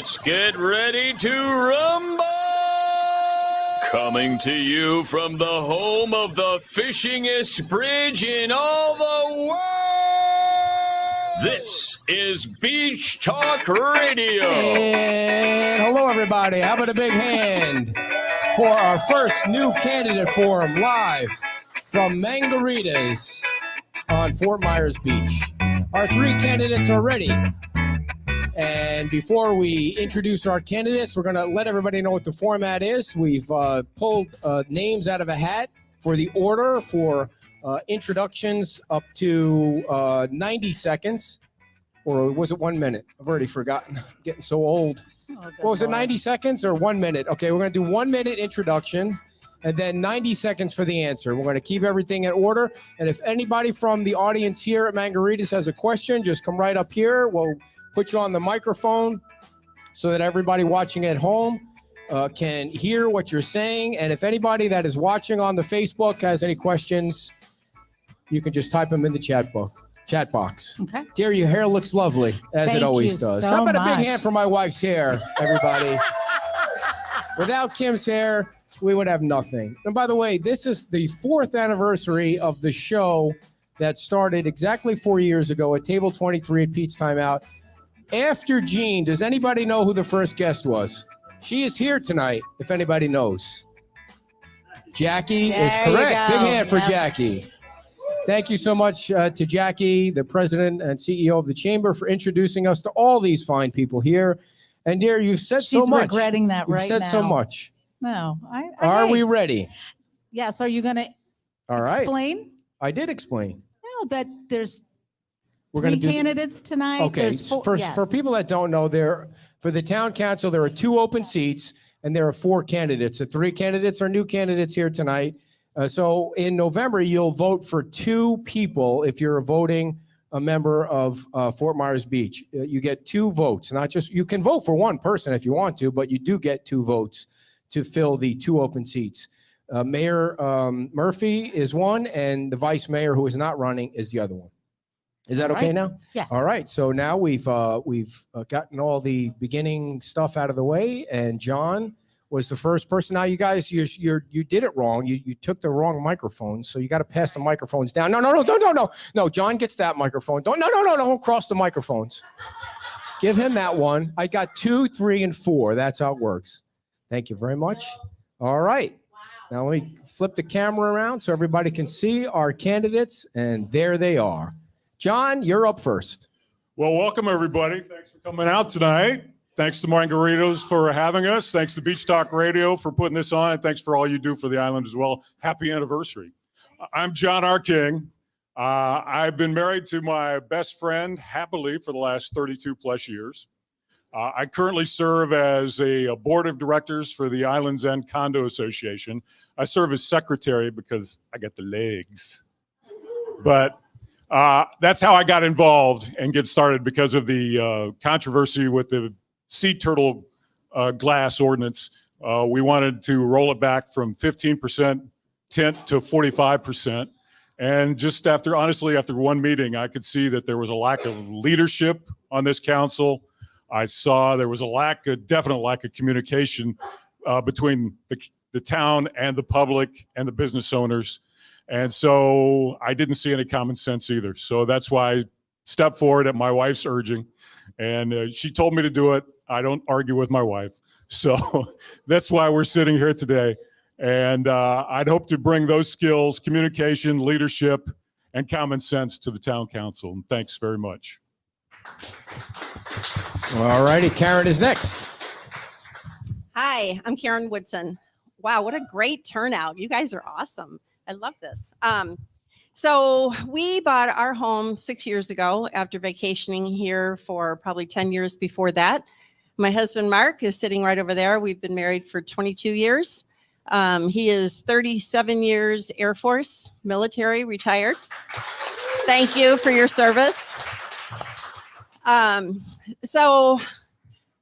Let's get ready to rumble! Coming to you from the home of the fishingest bridge in all the world, this is Beach Talk Radio. And hello, everybody. How about a big hand for our first New Candidate Forum live from Margaritas on Fort Myers Beach. Our three candidates are ready. And before we introduce our candidates, we're going to let everybody know what the format is. We've pulled names out of a hat for the order for introductions up to 90 seconds. Or was it 1 minute? I've already forgotten. I'm getting so old. What was it, 90 seconds or 1 minute? Okay, we're going to do 1 minute introduction and then 90 seconds for the answer. We're going to keep everything in order. And if anybody from the audience here at Margaritas has a question, just come right up here. We'll put you on the microphone so that everybody watching at home can hear what you're saying. And if anybody that is watching on the Facebook has any questions, you can just type them in the chat box. Okay. Dear, your hair looks lovely, as it always does. How about a big hand for my wife's hair, everybody? Without Kim's hair, we would have nothing. And by the way, this is the 4th anniversary of the show that started exactly 4 years ago at Table 23 at Pete's Timeout. After Jean, does anybody know who the first guest was? She is here tonight, if anybody knows. Jackie is correct. Big hand for Jackie. Thank you so much to Jackie, the president and CEO of the Chamber, for introducing us to all these fine people here. And dear, you've said so much. She's regretting that right now. You've said so much. No. Are we ready? Yes. Are you going to explain? I did explain. No, that there's We're three going to do candidates tonight. Okay, There's four, for people that don't know, for the town council, there are 2 open seats and there are 4 candidates. The 3 candidates are new candidates here tonight. So in November, you'll vote for 2 people if you're voting a member of Fort Myers Beach. You get 2 votes, not just, you can vote for 1 person if you want to, but you do get 2 votes to fill the 2 open seats. Mayor Murphy is one, and the vice mayor, who is not running, is the other one. Is that okay now? Yes. All right. So now we've gotten all the beginning stuff out of the way, and John was the first person. Now, you guys, you did it wrong. You took the wrong microphone, so you got to pass the microphones down. No. John gets that microphone. Don't cross the microphones. Give him that one. I got 2, 3, and 4. That's how it works. Thank you very much. All right. Now let me flip the camera around so everybody can see our candidates, and there they are. John, you're up first. Well, welcome, everybody. Thanks for coming out tonight. Thanks to Margaritas for having us. Thanks to Beach Talk Radio for putting this on. And thanks for all you do for the island as well. Happy anniversary. I'm John R. King. I've been married to my best friend happily for the last 32 plus years. I currently serve as a board of directors for the Islands End Condo Association. I serve as secretary because I got the legs. But that's how I got involved and get started, because of the controversy with the sea turtle glass ordinance. We wanted to roll it back from 15% tint to 45%. And just after 1 meeting, I could see that there was a lack of leadership on this council. I saw there was a definite lack of communication between the town and the public and the business owners. And so I didn't see any common sense either. So that's why I stepped forward at my wife's urging. And she told me to do it. I don't argue with my wife. So that's why we're sitting here today. And I'd hope to bring those skills, communication, leadership, and common sense to the town council. And thanks very much. All righty, Karen is next. Hi, I'm Karen Woodson. Wow, what a great turnout. You guys are awesome. I love this. So we bought our home 6 years ago after vacationing here for probably 10 years before that. My husband, Mark, is sitting right over there. We've been married for 22 years. He is 37 years Air Force, military, retired. Thank you for your service. So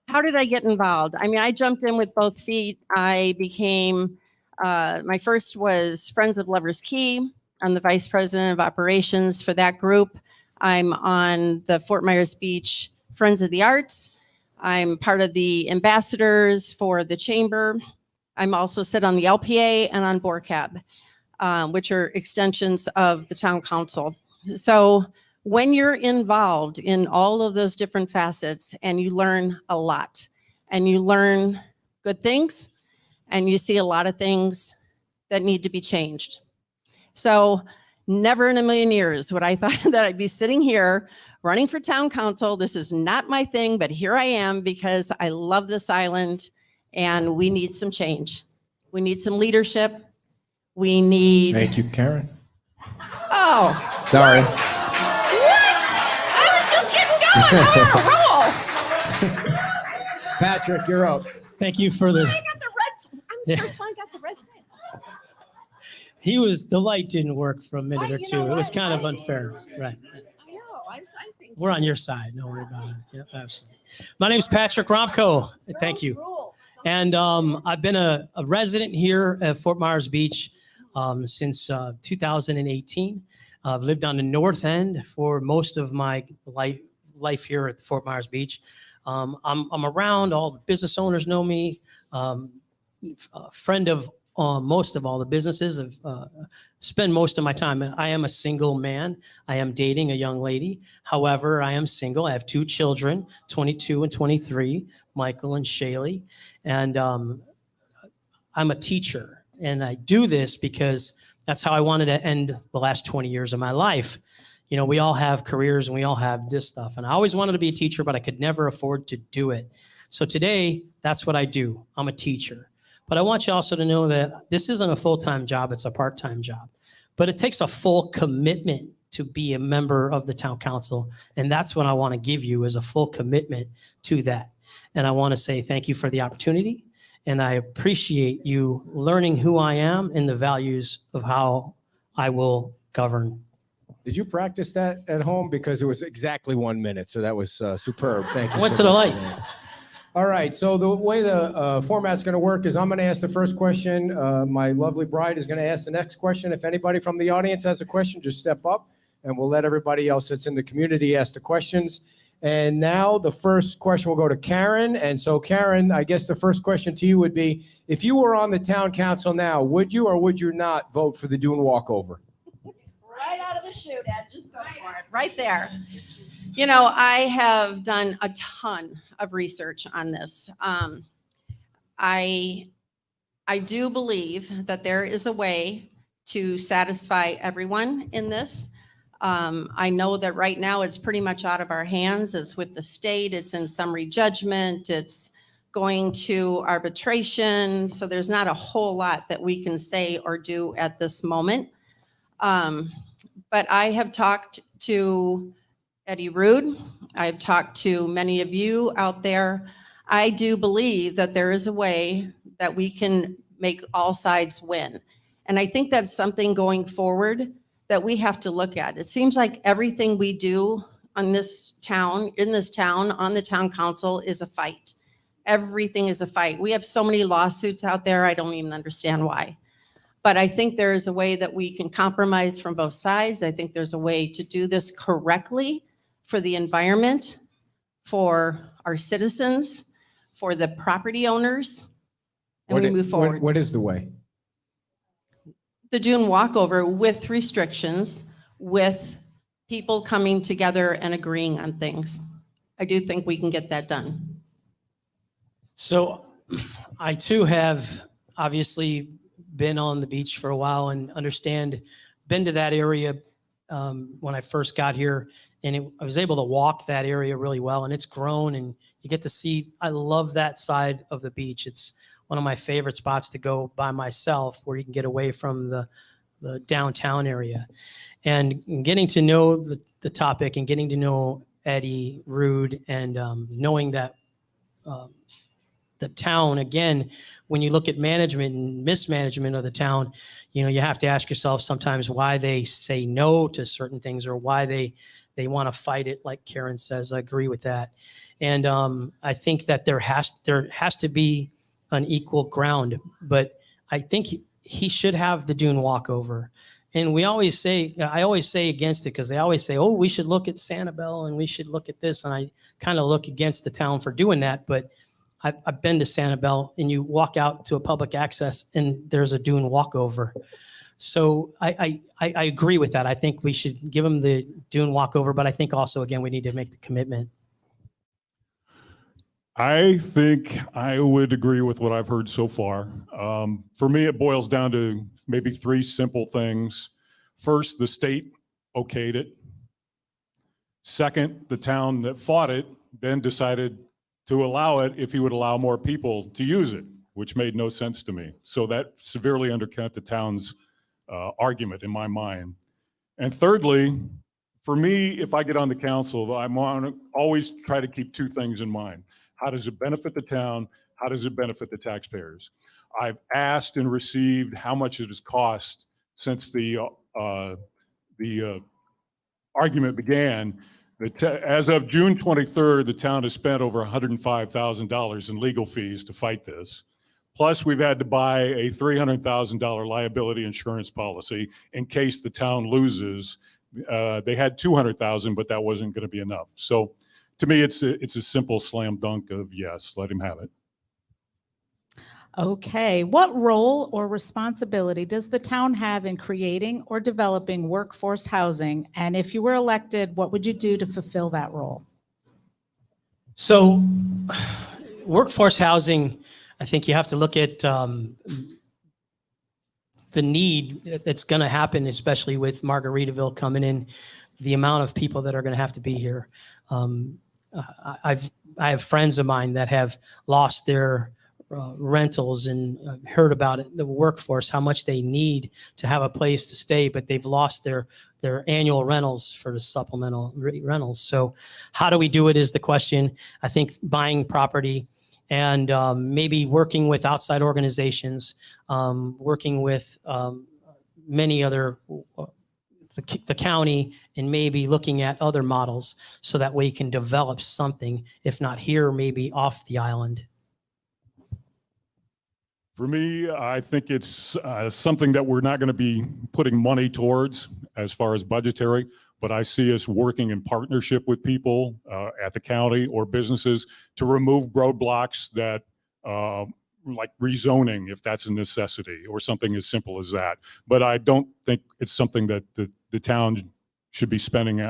how did I get involved? I mean, I jumped in with both feet. I became, my first was Friends of Lovers Key. I'm the vice president of operations for that group. I'm on the Fort Myers Beach Friends of the Arts. I'm part of the ambassadors for the chamber. I'm also sit on the LPA and on BORCAB, which are extensions of the town council. So when you're involved in all of those different facets and you learn a lot and you learn good things and you see a lot of things that need to be changed. So never in a million years would I thought that I'd be sitting here running for town council. This is not my thing, but here I am because I love this island and we need some change. We need some leadership. We need. Thank you, Karen. Oh. Sorry. What? I was just getting going. I'm on a roll. Patrick, you're up. Thank you for the. I got the red. I'm the first one got the red thing. The light didn't work for a minute or You two. know It was what? kind of unfair. Right. I know. I think We're on your side. Don't worry about it. Yep, absolutely. My name's Patrick Romko. Thank you. And I've been a resident here at Fort Myers Beach since 2018. I've lived on the north end for most of my life here at Fort Myers Beach. I'm around. All the business owners know me. A friend of most of all the businesses. Spend most of my time. I am a single man. I am dating a young lady. However, I am single. I have 2 children, 22 and 23, Michael and Shaylee. And I'm a teacher. And I do this because that's how I wanted to end the last 20 years of my life. You know, we all have careers and we all have this stuff. And I always wanted to be a teacher, but I could never afford to do it. So today, that's what I do. I'm a teacher. But I want you also to know that this isn't a full-time job, it's a part-time job. But it takes a full commitment to be a member of the town council. And that's what I want to give you, is a full commitment to that. And I want to say thank you for the opportunity. And I appreciate you learning who I am and the values of how I will govern. Did you practice that at home? Because it was exactly 1 minute. So that was superb. Thank you. I went so to the much for lights. that. All right, so the way the format's going to work is I'm going to ask the first question. My lovely bride is going to ask the next question. If anybody from the audience has a question, just step up, and we'll let everybody else that's in the community ask the questions. And now the first question will go to Karen. And so, Karen, I guess the first question to you would be, if you were on the town council now, would you or would you not vote for the dune walkover? Right out of the chute, Ed. Just go for it. Right there. You know, I have done a ton of research on this. I do believe that there is a way to satisfy everyone in this. I know that right now it's pretty much out of our hands. It's with the state. It's in summary judgment. It's going to arbitration. So there's not a whole lot that we can say or do at this moment. But I have talked to Eddie Rude. I've talked to many of you out there. I do believe that there is a way that we can make all sides win. And I think that's something going forward that we have to look at. It seems like everything we do on this town, in this town, on the town council is a fight. Everything is a fight. We have so many lawsuits out there, I don't even understand why. But I think there is a way that we can compromise from both sides. I think there's a way to do this correctly for the environment, for our citizens, for the property owners, and we move forward. What is the way? The dune walkover with restrictions, with people coming together and agreeing on things. I do think we can get that done. So I too have obviously been on the beach for a while and been to that area when I first got here. And I was able to walk that area really well, and it's grown, and you get to see, I love that side of the beach. It's one of my favorite spots to go by myself, where you can get away from the downtown area. And getting to know the topic and getting to know Eddie Rude and knowing that the town, again, when you look at management and mismanagement of the town, you know, you have to ask yourself sometimes why they say no to certain things or why they want to fight it, like Karen says. I agree with that. And I think that there has to be an equal ground, but I think he should have the dune walkover. And I always say against it because they always say, oh, we should look at Sanibel and we should look at this. And I kind of look against the town for doing that. But I've been to Sanibel, and you walk out to a public access and there's a dune walkover. So I agree with that. I think we should give them the dune walkover, but I think also, again, we need to make the commitment. I think I would agree with what I've heard so far. For me, it boils down to maybe three simple things. First, the state okayed it. Second, the town that fought it then decided to allow it if he would allow more people to use it, which made no sense to me. So that severely undercut the town's argument in my mind. And thirdly, for me, if I get on the council, I want to always try to keep two things in mind. How does it benefit the town? How does it benefit the taxpayers? I've asked and received how much it has cost since the argument began. As of June 23rd, the town has spent over $105,000 in legal fees to fight this. Plus, we've had to buy a $300,000 liability insurance policy in case the town loses. They had $200,000, but that wasn't going to be enough. So to me, it's a simple slam dunk of yes, let him have it. Okay, what role or responsibility does the town have in creating or developing workforce housing? And if you were elected, what would you do to fulfill that role? So workforce housing, I think you have to look at the need that's going to happen, especially with Margaritaville coming in, the amount of people that are going to have to be here. I have friends of mine that have lost their rentals and heard about it, the workforce, how much they need to have a place to stay, but they've lost their annual rentals for the supplemental rentals. So how do we do it is the question. I think buying property and maybe working with outside organizations, working with many other, the county, and maybe looking at other models so that way you can develop something, if not here, maybe off the island. For me, I think it's something that we're not going to be putting money towards as far as budgetary, but I see us working in partnership with people at the county or businesses to remove roadblocks that like rezoning, if that's a necessity, or something as simple as that. But I don't think it's something that the town should be spending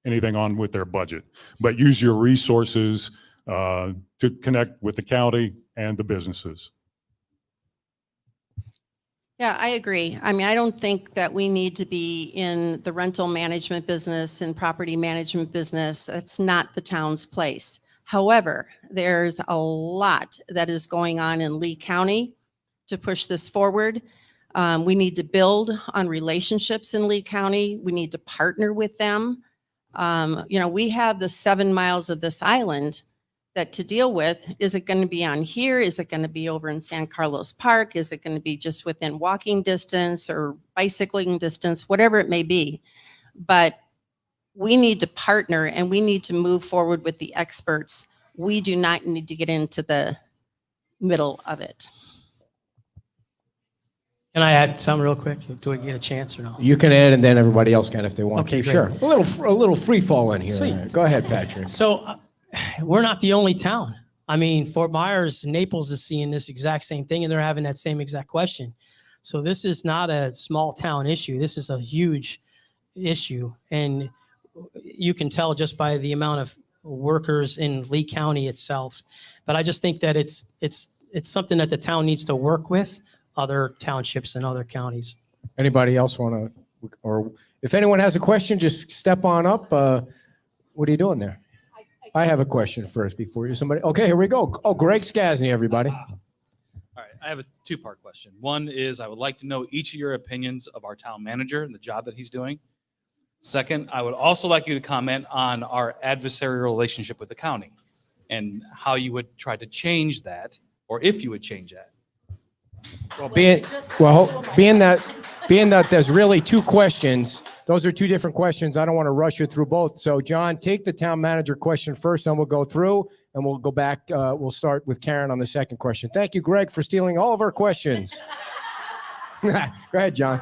anything on with their budget, but use your resources to connect with the county and the businesses. Yeah, I agree. I mean, I don't think that we need to be in the rental management business and property management business. That's not the town's place. However, there's a lot that is going on in Lee County to push this forward. We need to build on relationships in Lee County. We need to partner with them. We have the 7 miles of this island that to deal with. Is it going to be on here? Is it going to be over in San Carlos Park? Is it going to be just within walking distance or bicycling distance, whatever it may be? But we need to partner and we need to move forward with the experts. We do not need to get into the middle of it. Can I add something real quick? Do I get a chance or no? You can add, and then everybody else can if they want Okay, to. great. Sure. A little free fall in here. Sweet. Go ahead, Patrick. So we're not the only town. I mean, Fort Myers, Naples is seeing this exact same thing, and they're having that same exact question. So this is not a small town issue. This is a huge issue. And you can tell just by the amount of workers in Lee County itself. But I just think that it's something that the town needs to work with other townships and other counties. Anybody else want to, or if anyone has a question, just step on up. What are you doing there? I have a question first before you. Somebody. Okay, here we go. Oh, Greg Skasny, everybody. All right, I have a two-part question. One is I would like to know each of your opinions of our town manager and the job that he's doing. Second, I would also like you to comment on our adversarial relationship with the county and how you would try to change that, or if you would change that. Well, being that there's really two questions, those are two different questions. I don't want to rush you through both. So, John, take the town manager question first, and we'll go through, and we'll go back. We'll start with Karen on the second question. Thank you, Greg, for stealing all of our questions. Go ahead, John.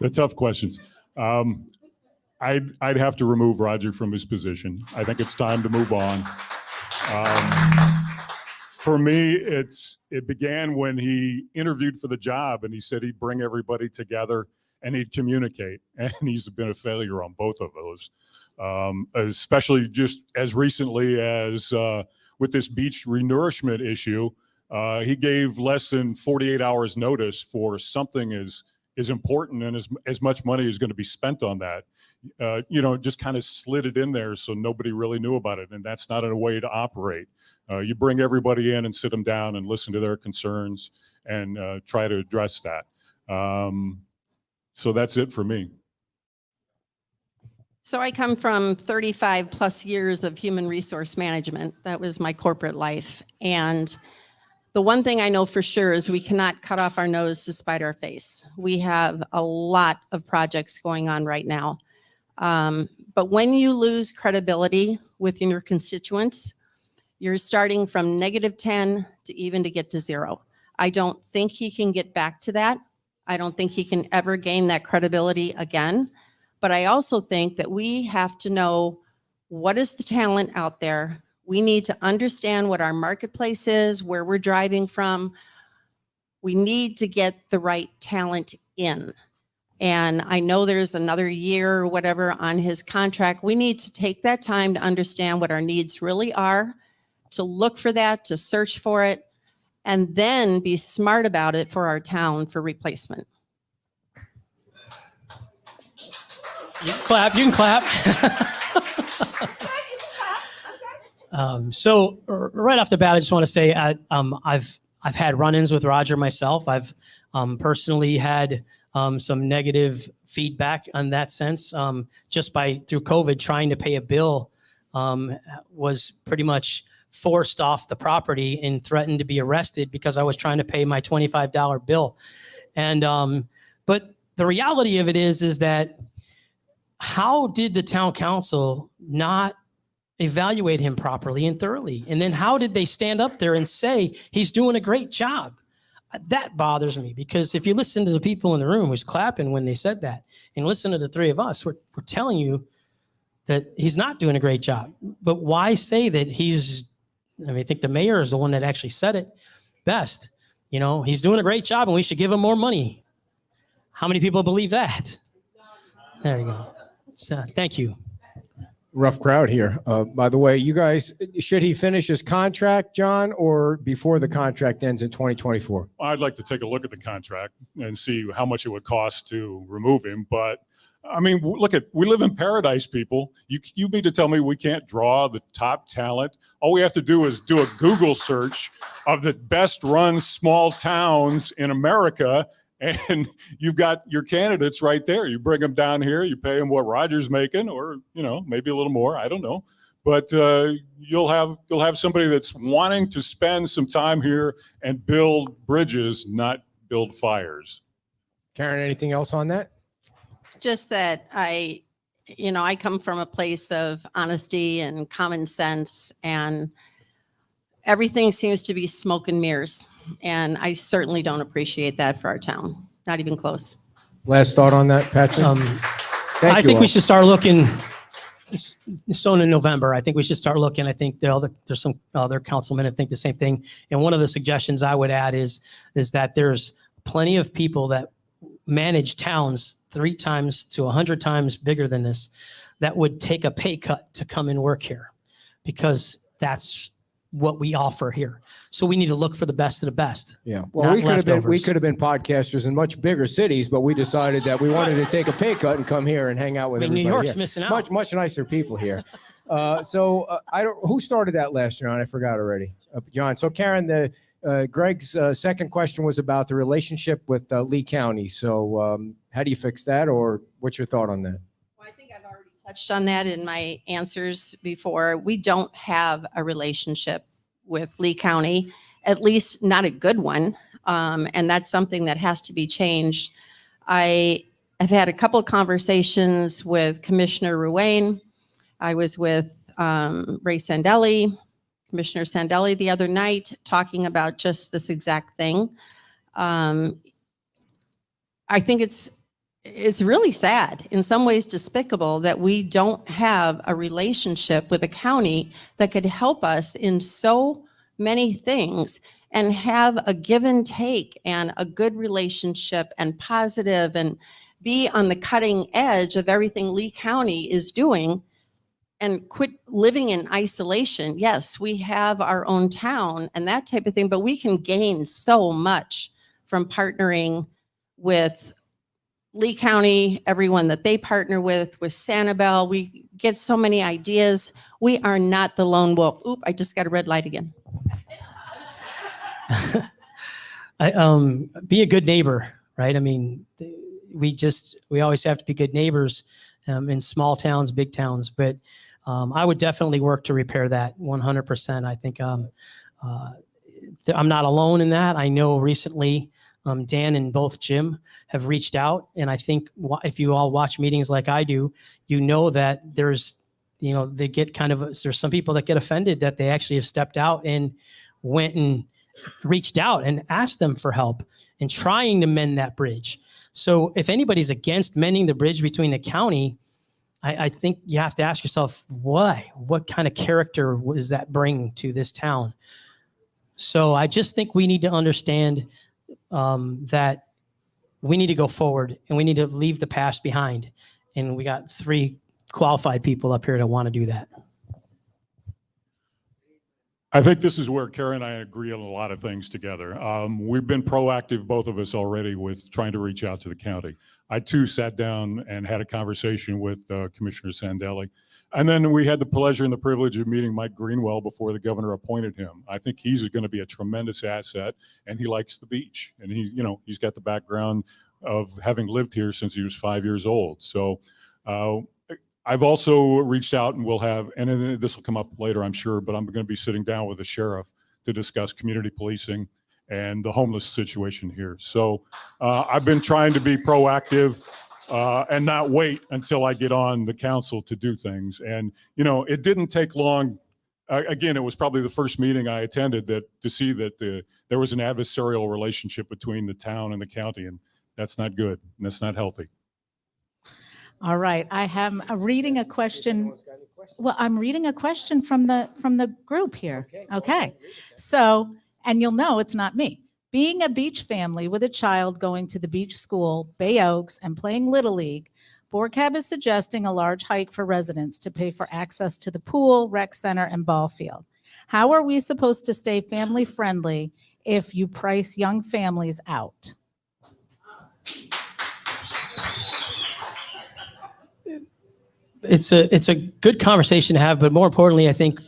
The tough questions. I'd have to remove Roger from his position. I think it's time to move on. For me, it began when he interviewed for the job and he said he'd bring everybody together and he'd communicate. And he's been a failure on both of those, especially just as recently as with this beach renourishment issue. He gave less than 48 hours notice for something as important and as much money is going to be spent on that. Just kind of slid it in there so nobody really knew about it. And that's not a way to operate. You bring everybody in and sit them down and listen to their concerns and try to address that. So that's it for me. So I come from 35 plus years of human resource management. That was my corporate life. And the one thing I know for sure is we cannot cut off our nose to spite our face. We have a lot of projects going on right now. But when you lose credibility within your constituents, you're starting from -10 to even to get to 0. I don't think he can get back to that. I don't think he can ever gain that credibility again. But I also think that we have to know what is the talent out there. We need to understand what our marketplace is, where we're driving from. We need to get the right talent in. And I know there's another year or whatever on his contract. We need to take that time to understand what our needs really are, to look for that, to search for it, and then be smart about it for our town for replacement. You can clap. You can clap. So right off the bat, I just want to say I've had run-ins with Roger myself. I've personally had some negative feedback on that sense. Just through COVID, trying to pay a bill was pretty much forced off the property and threatened to be arrested because I was trying to pay my $25 bill. And but the reality of it is that how did the town council not evaluate him properly and thoroughly? And then how did they stand up there and say he's doing a great job? That bothers me, because if you listen to the people in the room who's clapping when they said that, and listen to the three of us, we're telling you that he's not doing a great job. But why say that I think the mayor is the one that actually said it best. He's doing a great job and we should give him more money. How many people believe that? There you go. So, thank you. Rough crowd here. By the way, you guys, should he finish his contract, John, or before the contract ends in 2024? I'd like to take a look at the contract and see how much it would cost to remove him. But I mean, we live in paradise, people. You mean to tell me we can't draw the top talent? All we have to do is do a Google search of the best run small towns in America, and you've got your candidates right there. You bring them down here, you pay them what Roger's making, or maybe a little more. I don't know, but you'll have somebody that's wanting to spend some time here and build bridges, not build fires. Karen, anything else on that? Just that I come from a place of honesty and common sense, and everything seems to be smoke and mirrors. And I certainly don't appreciate that for our town. Not even close. Last thought on that, Patrick? I think we should start looking. So in November, I think we should start looking. I think there's some other councilmen that think the same thing. And one of the suggestions I would add is that there's plenty of people that manage towns 3 times to 100 times bigger than this that would take a pay cut to come and work here, because that's what we offer here. So we need to look for the best of the best. Yeah. Well, we could have been podcasters in much bigger cities, but we decided that we wanted to take a pay cut and come here and hang out with everybody. New York's here. missing out. Much nicer people here. Who started that last, John? I forgot already. John. So Karen, Greg's second question was about the relationship with Lee County. So how do you fix that, or what's your thought on that? Well, I think I've already touched on that in my answers before. We don't have a relationship with Lee County, at least not a good one. And that's something that has to be changed. I have had a couple of conversations with Commissioner Ruane. I was with Ray Sandelli, Commissioner Sandelli the other night, talking about just this exact thing. I think it's it's really sad, in some ways despicable, that we don't have a relationship with a county that could help us in so many things and have a give and take and a good relationship and positive and be on the cutting edge of everything Lee County is doing and quit living in isolation. Yes, we have our own town and that type of thing, but we can gain so much from partnering with Lee County, everyone that they partner with Sanibel. We get so many ideas. We are not the lone wolf. Oop, I just got a red light again. Be a good neighbor, right? I mean, we always have to be good neighbors in small towns, big towns, but I would definitely work to repair that 100%. I think I'm not alone in that. I know recently Dan and both Jim have reached out, and I think if you all watch meetings like I do, you know that there's some people that get offended that they actually have stepped out and went and reached out and asked them for help and trying to mend that bridge. So if anybody's against mending the bridge between the county, I think you have to ask yourself, why? What kind of character does that bring to this town? So I just think we need to understand that we need to go forward and we need to leave the past behind. And we got 3 qualified people up here that want to do that. I think this is where Karen and I agree on a lot of things together. We've been proactive, both of us already, with trying to reach out to the county. I too sat down and had a conversation with Commissioner Sandelli. And then we had the pleasure and the privilege of meeting Mike Greenwell before the governor appointed him. I think he's going to be a tremendous asset, and he likes the beach. And he's got the background of having lived here since he was 5 years old. So I've also reached out, and we'll have, and then this will come up later, I'm sure, but I'm going to be sitting down with the sheriff to discuss community policing and the homeless situation here. So I've been trying to be proactive and not wait until I get on the council to do things. And, it didn't take long. Again, it was probably the first meeting I attended to see that there was an adversarial relationship between the town and the county, and that's not good, and that's not healthy. All right, I'm reading a question. Well, I'm reading a question from the group here. Okay. So, and you'll know it's not me. Being a beach family with a child going to the beach school, Bay Oaks, and playing Little League, BoardCab is suggesting a large hike for residents to pay for access to the pool, rec center, and ball field. How are we supposed to stay family friendly if you price young families out? It's a good conversation to have, but more importantly, I think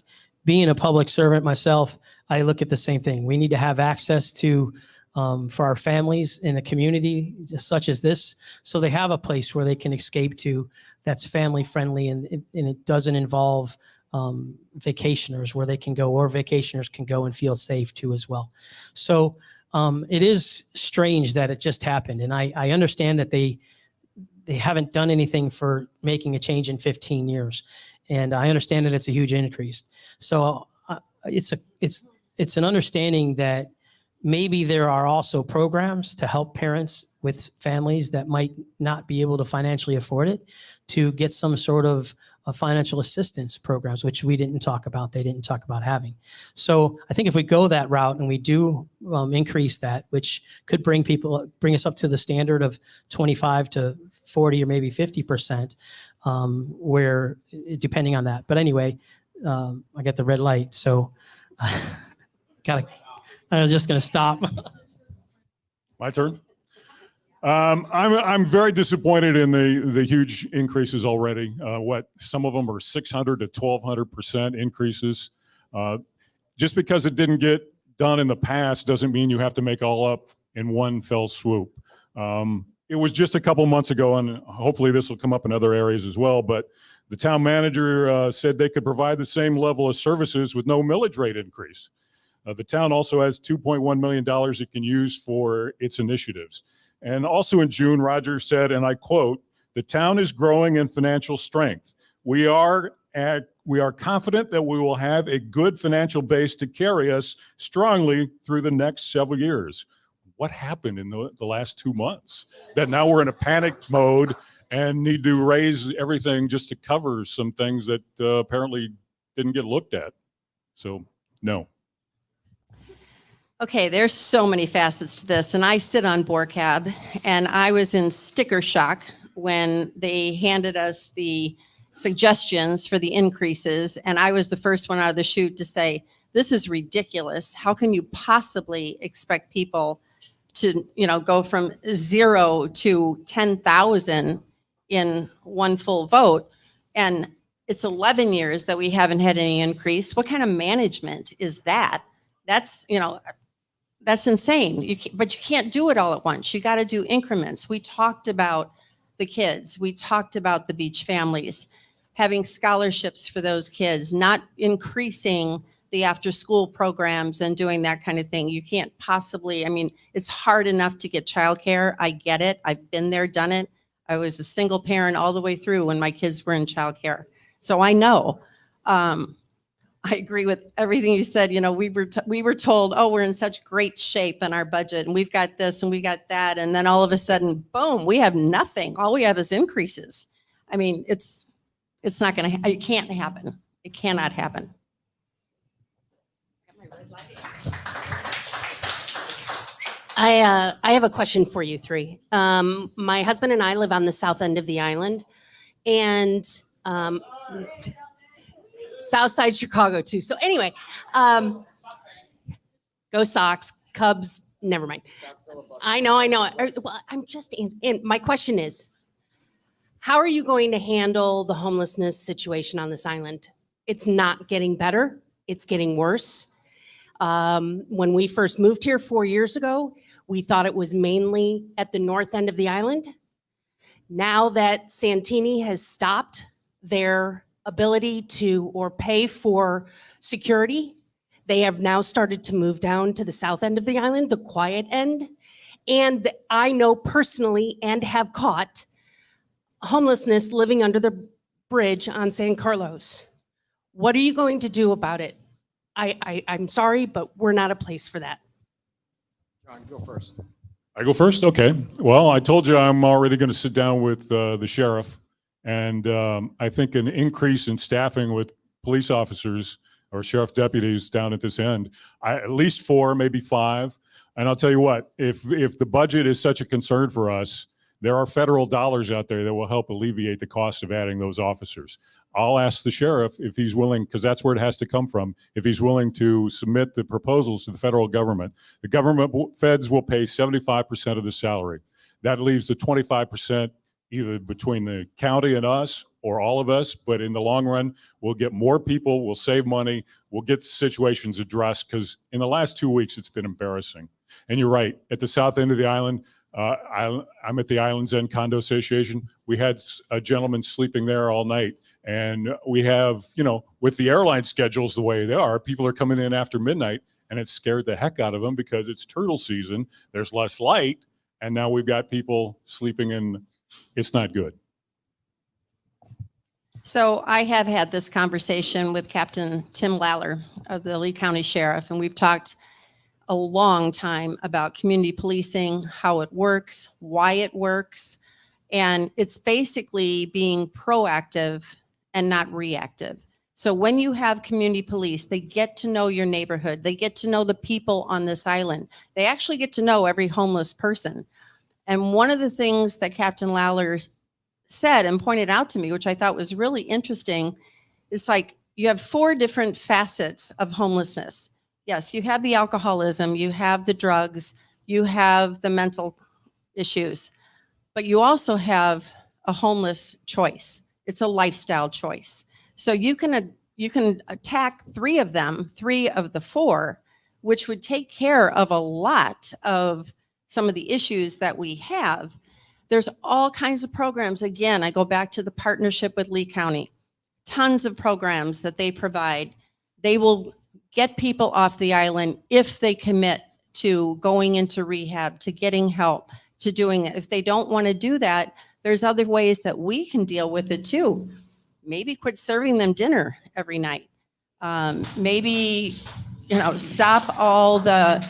being a public servant myself, I look at the same thing. We need to have access to, for our families in the community, such as this, so they have a place where they can escape to that's family friendly, and it doesn't involve vacationers where they can go, or vacationers can go and feel safe too as well. So it is strange that it just happened, and I understand that they haven't done anything for making a change in 15 years. And I understand that it's a huge increase. So it's an understanding that maybe there are also programs to help parents with families that might not be able to financially afford it to get some sort of financial assistance programs, which we didn't talk about. They didn't talk about having. So I think if we go that route and we do increase that, which could bring us up to the standard of 25 to 40 or maybe 50%, where depending on that. But anyway, I got the red light, so I'm just going to stop. My turn. I'm very disappointed in the huge increases already. Some of them are 600 to 1,200% increases. Just because it didn't get done in the past doesn't mean you have to make all up in one fell swoop. It was just a couple months ago, and hopefully this will come up in other areas as well, but the town manager said they could provide the same level of services with no millage rate increase. The town also has $2.1 million it can use for its initiatives. And also in June, Roger said, and I quote, "The town is growing in financial strength. We are confident that we will have a good financial base to carry us strongly through the next several years." what happened in the last 2 months that now we're in a panic mode and need to raise everything just to cover some things that apparently didn't get looked at. So, no. Okay, there's so many facets to this, and I sit on BORCAB, and I was in sticker shock when they handed us the suggestions for the increases, and I was the first one out of the chute to say, this is ridiculous. How can you possibly expect people to, go from 0 to 10,000 in one full vote? And it's 11 years that we haven't had any increase. What kind of management is that? That's insane. But you can't do it all at once. You got to do increments. We talked about the kids. We talked about the beach families, having scholarships for those kids, not increasing the after school programs and doing that kind of thing. You can't possibly, it's hard enough to get childcare. I get it. I've been there, done it. I was a single parent all the way through when my kids were in childcare. So I know. I agree with everything you said. We were told, oh, we're in such great shape in our budget and we've got this and we got that. And then all of a sudden, boom, we have nothing. All we have is increases. It's not going to, it can't happen. It cannot happen. I have a question for you three. My husband and I live on the south end of the island, and south side Chicago too. So anyway, go Sox, Cubs, never mind. I know. Well, I'm just answering. My question is, how are you going to handle the homelessness situation on this island? It's not getting better. It's getting worse. When we first moved here 4 years ago, we thought it was mainly at the north end of the island. Now that Santini has stopped their ability to or pay for security, they have now started to move down to the south end of the island, the quiet end. And I know personally and have caught homelessness living under the bridge on San Carlos. What are you going to do about it? I'm sorry, but we're not a place for that. John, go first. I go first? Okay. Well, I told you I'm already going to sit down with the sheriff. And I think an increase in staffing with police officers or sheriff deputies down at this end, at least 4, maybe 5. And I'll tell you what, if the budget is such a concern for us, there are federal dollars out there that will help alleviate the cost of adding those officers. I'll ask the sheriff if he's willing, because that's where it has to come from, if he's willing to submit the proposals to the federal government. The government, feds will pay 75% of the salary. That leaves the 25% either between the county and us or all of us, but in the long run, we'll get more people, we'll save money, we'll get situations addressed, because in the last 2 weeks, it's been embarrassing. And you're right, at the south end of the island, I'm at the Islands End Condo Association. We had a gentleman sleeping there all night. And we have, with the airline schedules the way they are, people are coming in after midnight, and it scared the heck out of them because it's turtle season. There's less light. And now we've got people sleeping in. It's not good. So I have had this conversation with Captain Tim Laller of the Lee County Sheriff, and we've talked a long time about community policing, how it works, why it works. And it's basically being proactive and not reactive. So when you have community police, they get to know your neighborhood. They get to know the people on this island. They actually get to know every homeless person. And one of the things that Captain Lawler said and pointed out to me, which I thought was really interesting, is like you have 4 different facets of homelessness. Yes, you have the alcoholism, you have the drugs, you have the mental issues, but you also have a homeless choice. It's a lifestyle choice. So you can attack 3 of them, 3 of the 4, which would take care of a lot of some of the issues that we have. There's all kinds of programs. Again, I go back to the partnership with Lee County. Tons of programs that they provide. They will get people off the island if they commit to going into rehab, to getting help, to doing it. If they don't want to do that, there's other ways that we can deal with it too. Maybe quit serving them dinner every night. Maybe, stop all the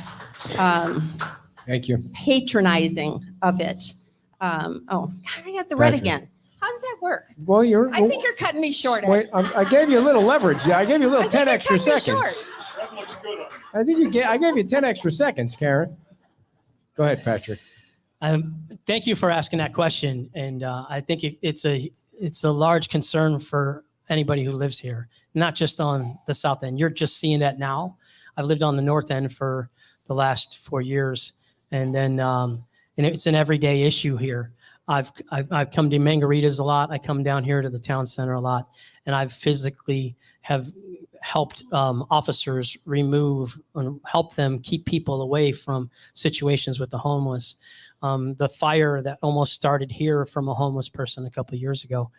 Thank you. patronizing of it. Oh, God, I got the red Patrick. again. How does that work? Well, I think you're cutting me short. Wait, I gave you a little leverage. Yeah, I gave you a little I think 10 you're extra cutting me seconds. short. That looks good on you. I think I gave you 10 extra seconds, Karen. Go ahead, Patrick. Thank you for asking that question, and I think it's a large concern for anybody who lives here, not just on the south end. You're just seeing that now. I've lived on the north end for the last 4 years, and then and it's an everyday issue here. I've come to Margaritas a lot. I come down here to the town center a lot, and I've physically have helped officers remove and help them keep people away from situations with the homeless. The fire that almost started here from a homeless person a couple of years ago.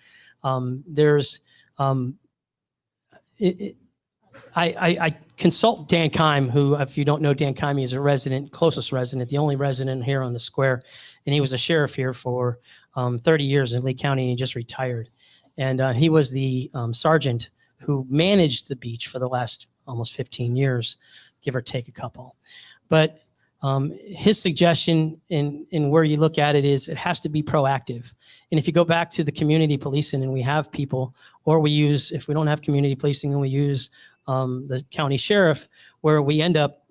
I consult Dan Kime, who, if you don't know Dan Kime, he's a resident, closest resident, the only resident here on the square. And he was a sheriff here for 30 years in Lee County, and he just retired. And he was the sergeant who managed the beach for the last almost 15 years, give or take a couple. But his suggestion in where you look at it is it has to be proactive. And if you go back to the community policing and we have people, or we use, if we don't have community policing and we use the county sheriff, where we end up,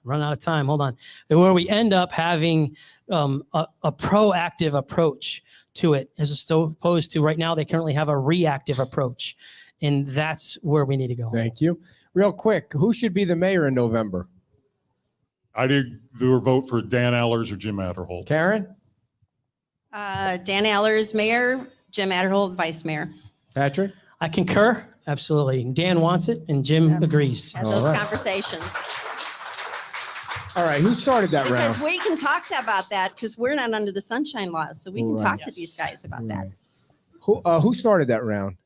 run out of time, hold on, where we end up having a proactive approach to it, as opposed to right now they currently have a reactive approach. And that's where we need to go. Thank you. Real quick, who should be the mayor in November? I do vote for Dan Allers or Jim Adderholt. Karen? Dan Allers, mayor, Jim Adderholt, vice mayor. Patrick? I concur, absolutely. Dan wants it and Jim agrees. Have All those right. conversations. All right, who started that Because round? we can talk about that because we're not under the sunshine laws. So we can talk to Yes. these guys about that. Who started that round?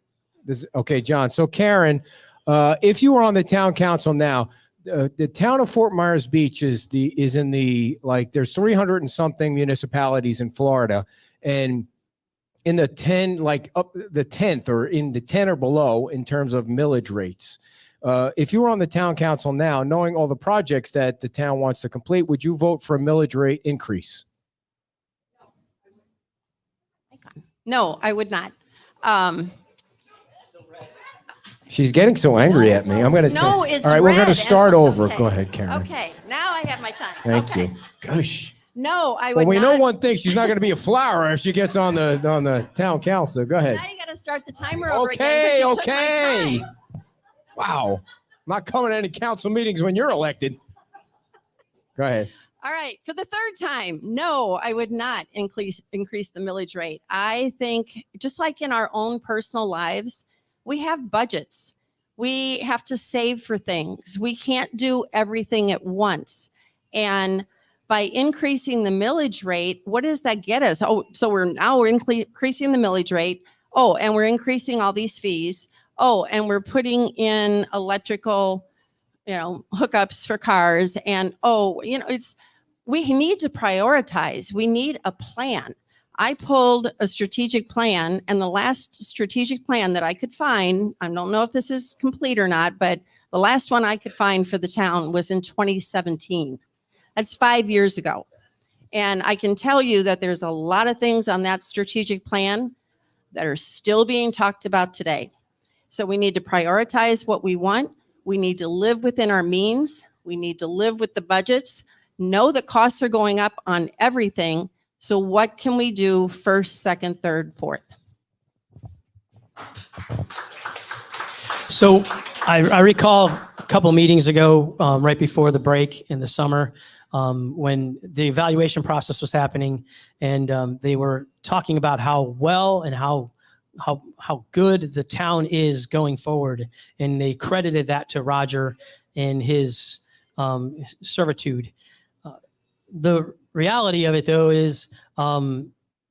Okay, John. So Karen, if you were on the town council now, the town of Fort Myers Beach is in the, like, there's 300 and something municipalities in Florida, and in the 10, like up the 10th or in the 10 or below in terms of millage rates. If you were on the town council now, knowing all the projects that the town wants to complete, would you vote for a millage rate increase? No, I would not. She's getting so angry at me. I'm going to. No, it's all right. We're going to red. start over. Okay. Go ahead, Karen. Okay, now I have my time. Thank Okay. you. Gosh. No, I Well, would we not. know one thing. She's not going to be a flower if she gets on the town council. Go ahead. Now you got to start the timer over Okay. again. 'cause you took my Okay. time. Wow. I'm not coming to any council meetings when you're elected. Go ahead. All right, for the third time, no, I would not increase the millage rate. I think just like in our own personal lives, we have budgets. We have to save for things. We can't do everything at once. And by increasing the millage rate, what does that get us? Oh, so we're increasing the millage rate. Oh, and we're increasing all these fees. Oh, and we're putting in electrical, hookups for cars. And we need to prioritize. We need a plan. I pulled a strategic plan, and the last strategic plan that I could find, I don't know if this is complete or not, but the last one I could find for the town was in 2017. That's 5 years ago. And I can tell you that there's a lot of things on that strategic plan that are still being talked about today. So we need to prioritize what we want. We need to live within our means. We need to live with the budgets, know that costs are going up on everything. So what can we do first, second, third, fourth? So I recall a couple meetings ago, right before the break in the summer, when the evaluation process was happening, and they were talking about how well and how good the town is going forward, and they credited that to Roger and his servitude. The reality of it, though, is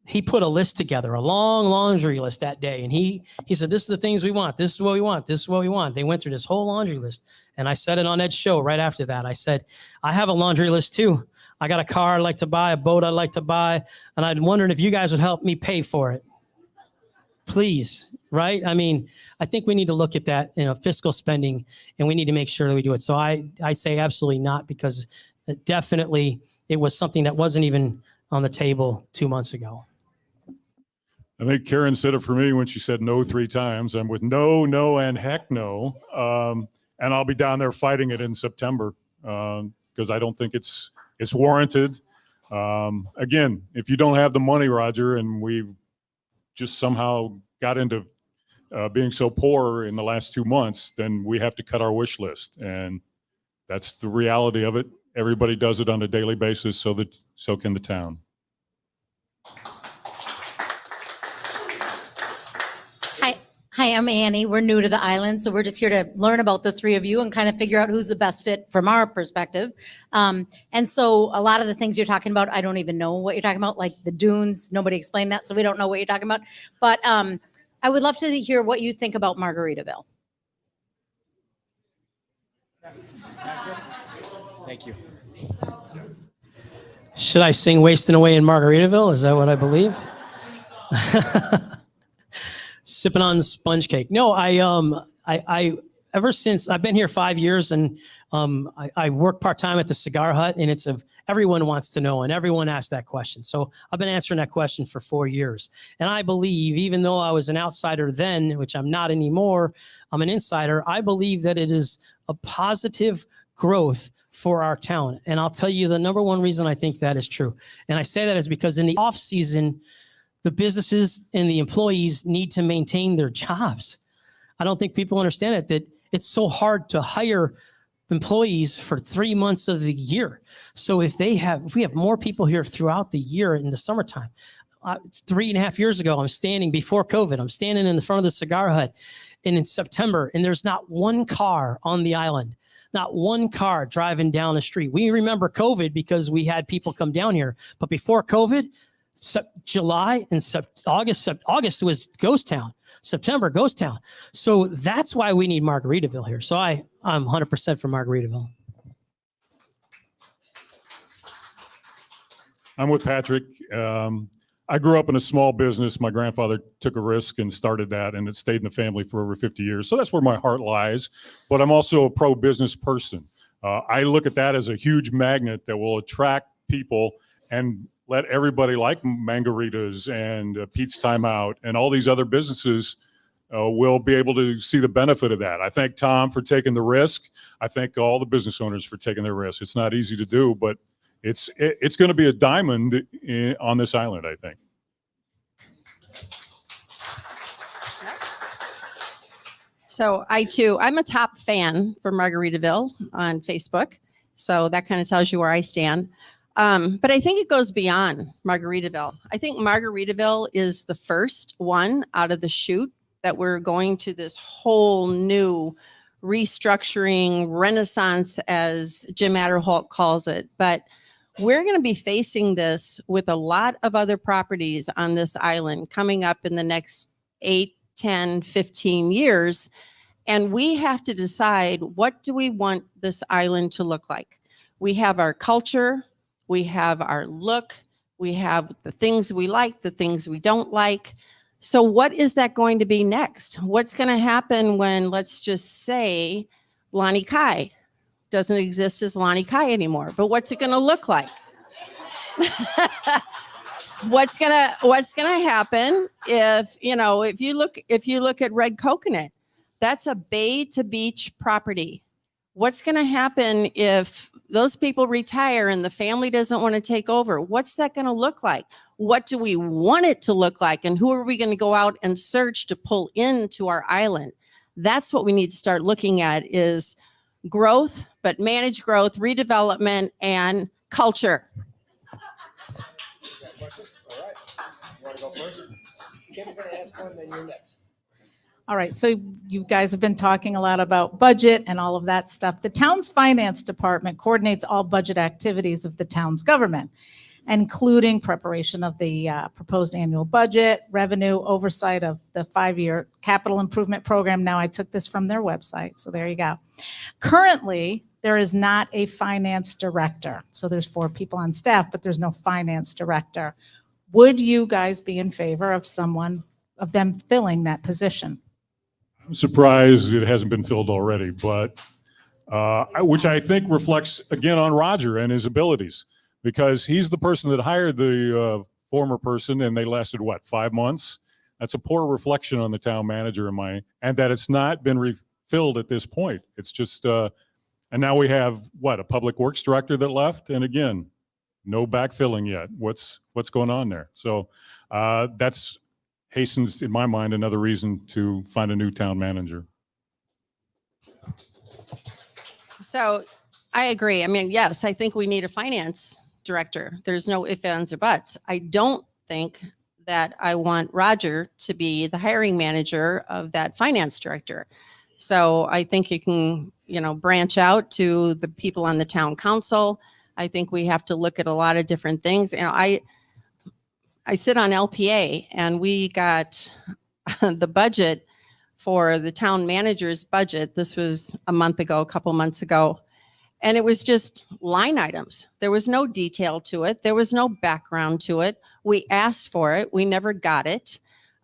he put a list together, a long laundry list that day. And he said, this is the things we want. This is what we want. This is what we want. They went through this whole laundry list. And I said it on Ed's show right after that. I said, I have a laundry list too. I got a car I'd like to buy, a boat I'd like to buy. And I'd wondered if you guys would help me pay for it. Please, right? I mean, I think we need to look at that, fiscal spending, and we need to make sure that we do it. So I say absolutely not, because definitely it was something that wasn't even on the table 2 months ago. I think Karen said it for me when she said no 3 times. I'm with no, no, and heck no. And I'll be down there fighting it in September because I don't think it's warranted. Again, if you don't have the money, Roger, and we've just somehow got into being so poor in the last 2 months, then we have to cut our wish list. And that's the reality of it. Everybody does it on a daily basis, so can the town. Hi, I'm Annie. We're new to the island, so we're just here to learn about the 3 of you and kind of figure out who's the best fit from our perspective. And so a lot of the things you're talking about, I don't even know what you're talking about, like the dunes. Nobody explained that, so we don't know what you're talking about. But I would love to hear what you think about Margaritaville. Thank you. Should I sing Wasting Away in Margaritaville? Is that what I believe? Sipping on sponge cake. No, I ever since I've been here 5 years, and I work part-time at the Cigar Hut, and everyone wants to know, and everyone asks that question. So I've been answering that question for 4 years. And I believe, even though I was an outsider then, which I'm not anymore, I'm an insider, I believe that it is a positive growth for our town. And I'll tell you the number one reason I think that is true. And I say that is because in the off season, the businesses and the employees need to maintain their jobs. I don't think people understand it, that it's so hard to hire employees for 3 months of the year. So if we have more people here throughout the year in the summertime, 3.5 years ago, before COVID, I'm standing in the front of the Cigar Hut, and in September, and there's not one car on the island, not one car driving down the street. We remember COVID because we had people come down here, but before COVID, July and August was ghost town. September, ghost town. So that's why we need Margaritaville here. So I'm 100% for Margaritaville. I'm with Patrick. I grew up in a small business. My grandfather took a risk and started that, and it stayed in the family for over 50 years. So that's where my heart lies. But I'm also a pro-business person. I look at that as a huge magnet that will attract people and let everybody like Margaritas and Pete's Time Out and all these other businesses will be able to see the benefit of that. I thank Tom for taking the risk. I thank all the business owners for taking the risk. It's not easy to do, but it's going to be a diamond on this island, I think. So I'm a top fan for Margaritaville on Facebook. So that kind of tells you where I stand. But I think it goes beyond Margaritaville. I think Margaritaville is the first one out of the chute that we're going to this whole new restructuring renaissance, as Jim Adderholt calls it. But we're going to be facing this with a lot of other properties on this island coming up in the next 8, 10, 15 years. And we have to decide, what do we want this island to look like? We have our culture. We have our look, we have the things we like, the things we don't like. So what is that going to be next? What's going to happen when, let's just say, Lani Kai doesn't exist as Lani Kai anymore? But what's it going to look like? What's gonna happen if you look at Red Coconut? That's a bay to beach property. What's going to happen if those people retire and the family doesn't want to take over? What's that going to look like? What do we want it to look like? And who are we going to go out and search to pull into our island? That's what we need to start looking at, is growth, but managed growth, redevelopment, and culture. All right. You want to go first? Kim's going to ask one, then you're next. All right, so you guys have been talking a lot about budget and all of that stuff. The town's finance department coordinates all budget activities of the town's government, including preparation of the proposed annual budget, revenue oversight of the 5-year capital improvement program. Now, I took this from their website, so there you go. Currently, there is not a finance director. So there's 4 people on staff, but there's no finance director. Would you guys be in favor of them filling that position? I'm surprised it hasn't been filled already, but which I think reflects, again, on Roger and his abilities. because he's the person that hired the former person, and they lasted, what, 5 months? That's a poor reflection on the town manager and that it's not been refilled at this point. It's just, and now we have, what, a public works director that left? And again, no backfilling yet. What's going on there? So that's hastens, in my mind, another reason to find a new town manager. So I agree. I mean, yes, I think we need a finance director. There's no ifs, ands, or buts. I don't think that I want Roger to be the hiring manager of that finance director. So I think you can, branch out to the people on the town council. I think we have to look at a lot of different things. I sit on LPA, and we got the budget for the town manager's budget. This was a couple months ago. And it was just line items. There was no detail to it. There was no background to it. We asked for it. We never got it.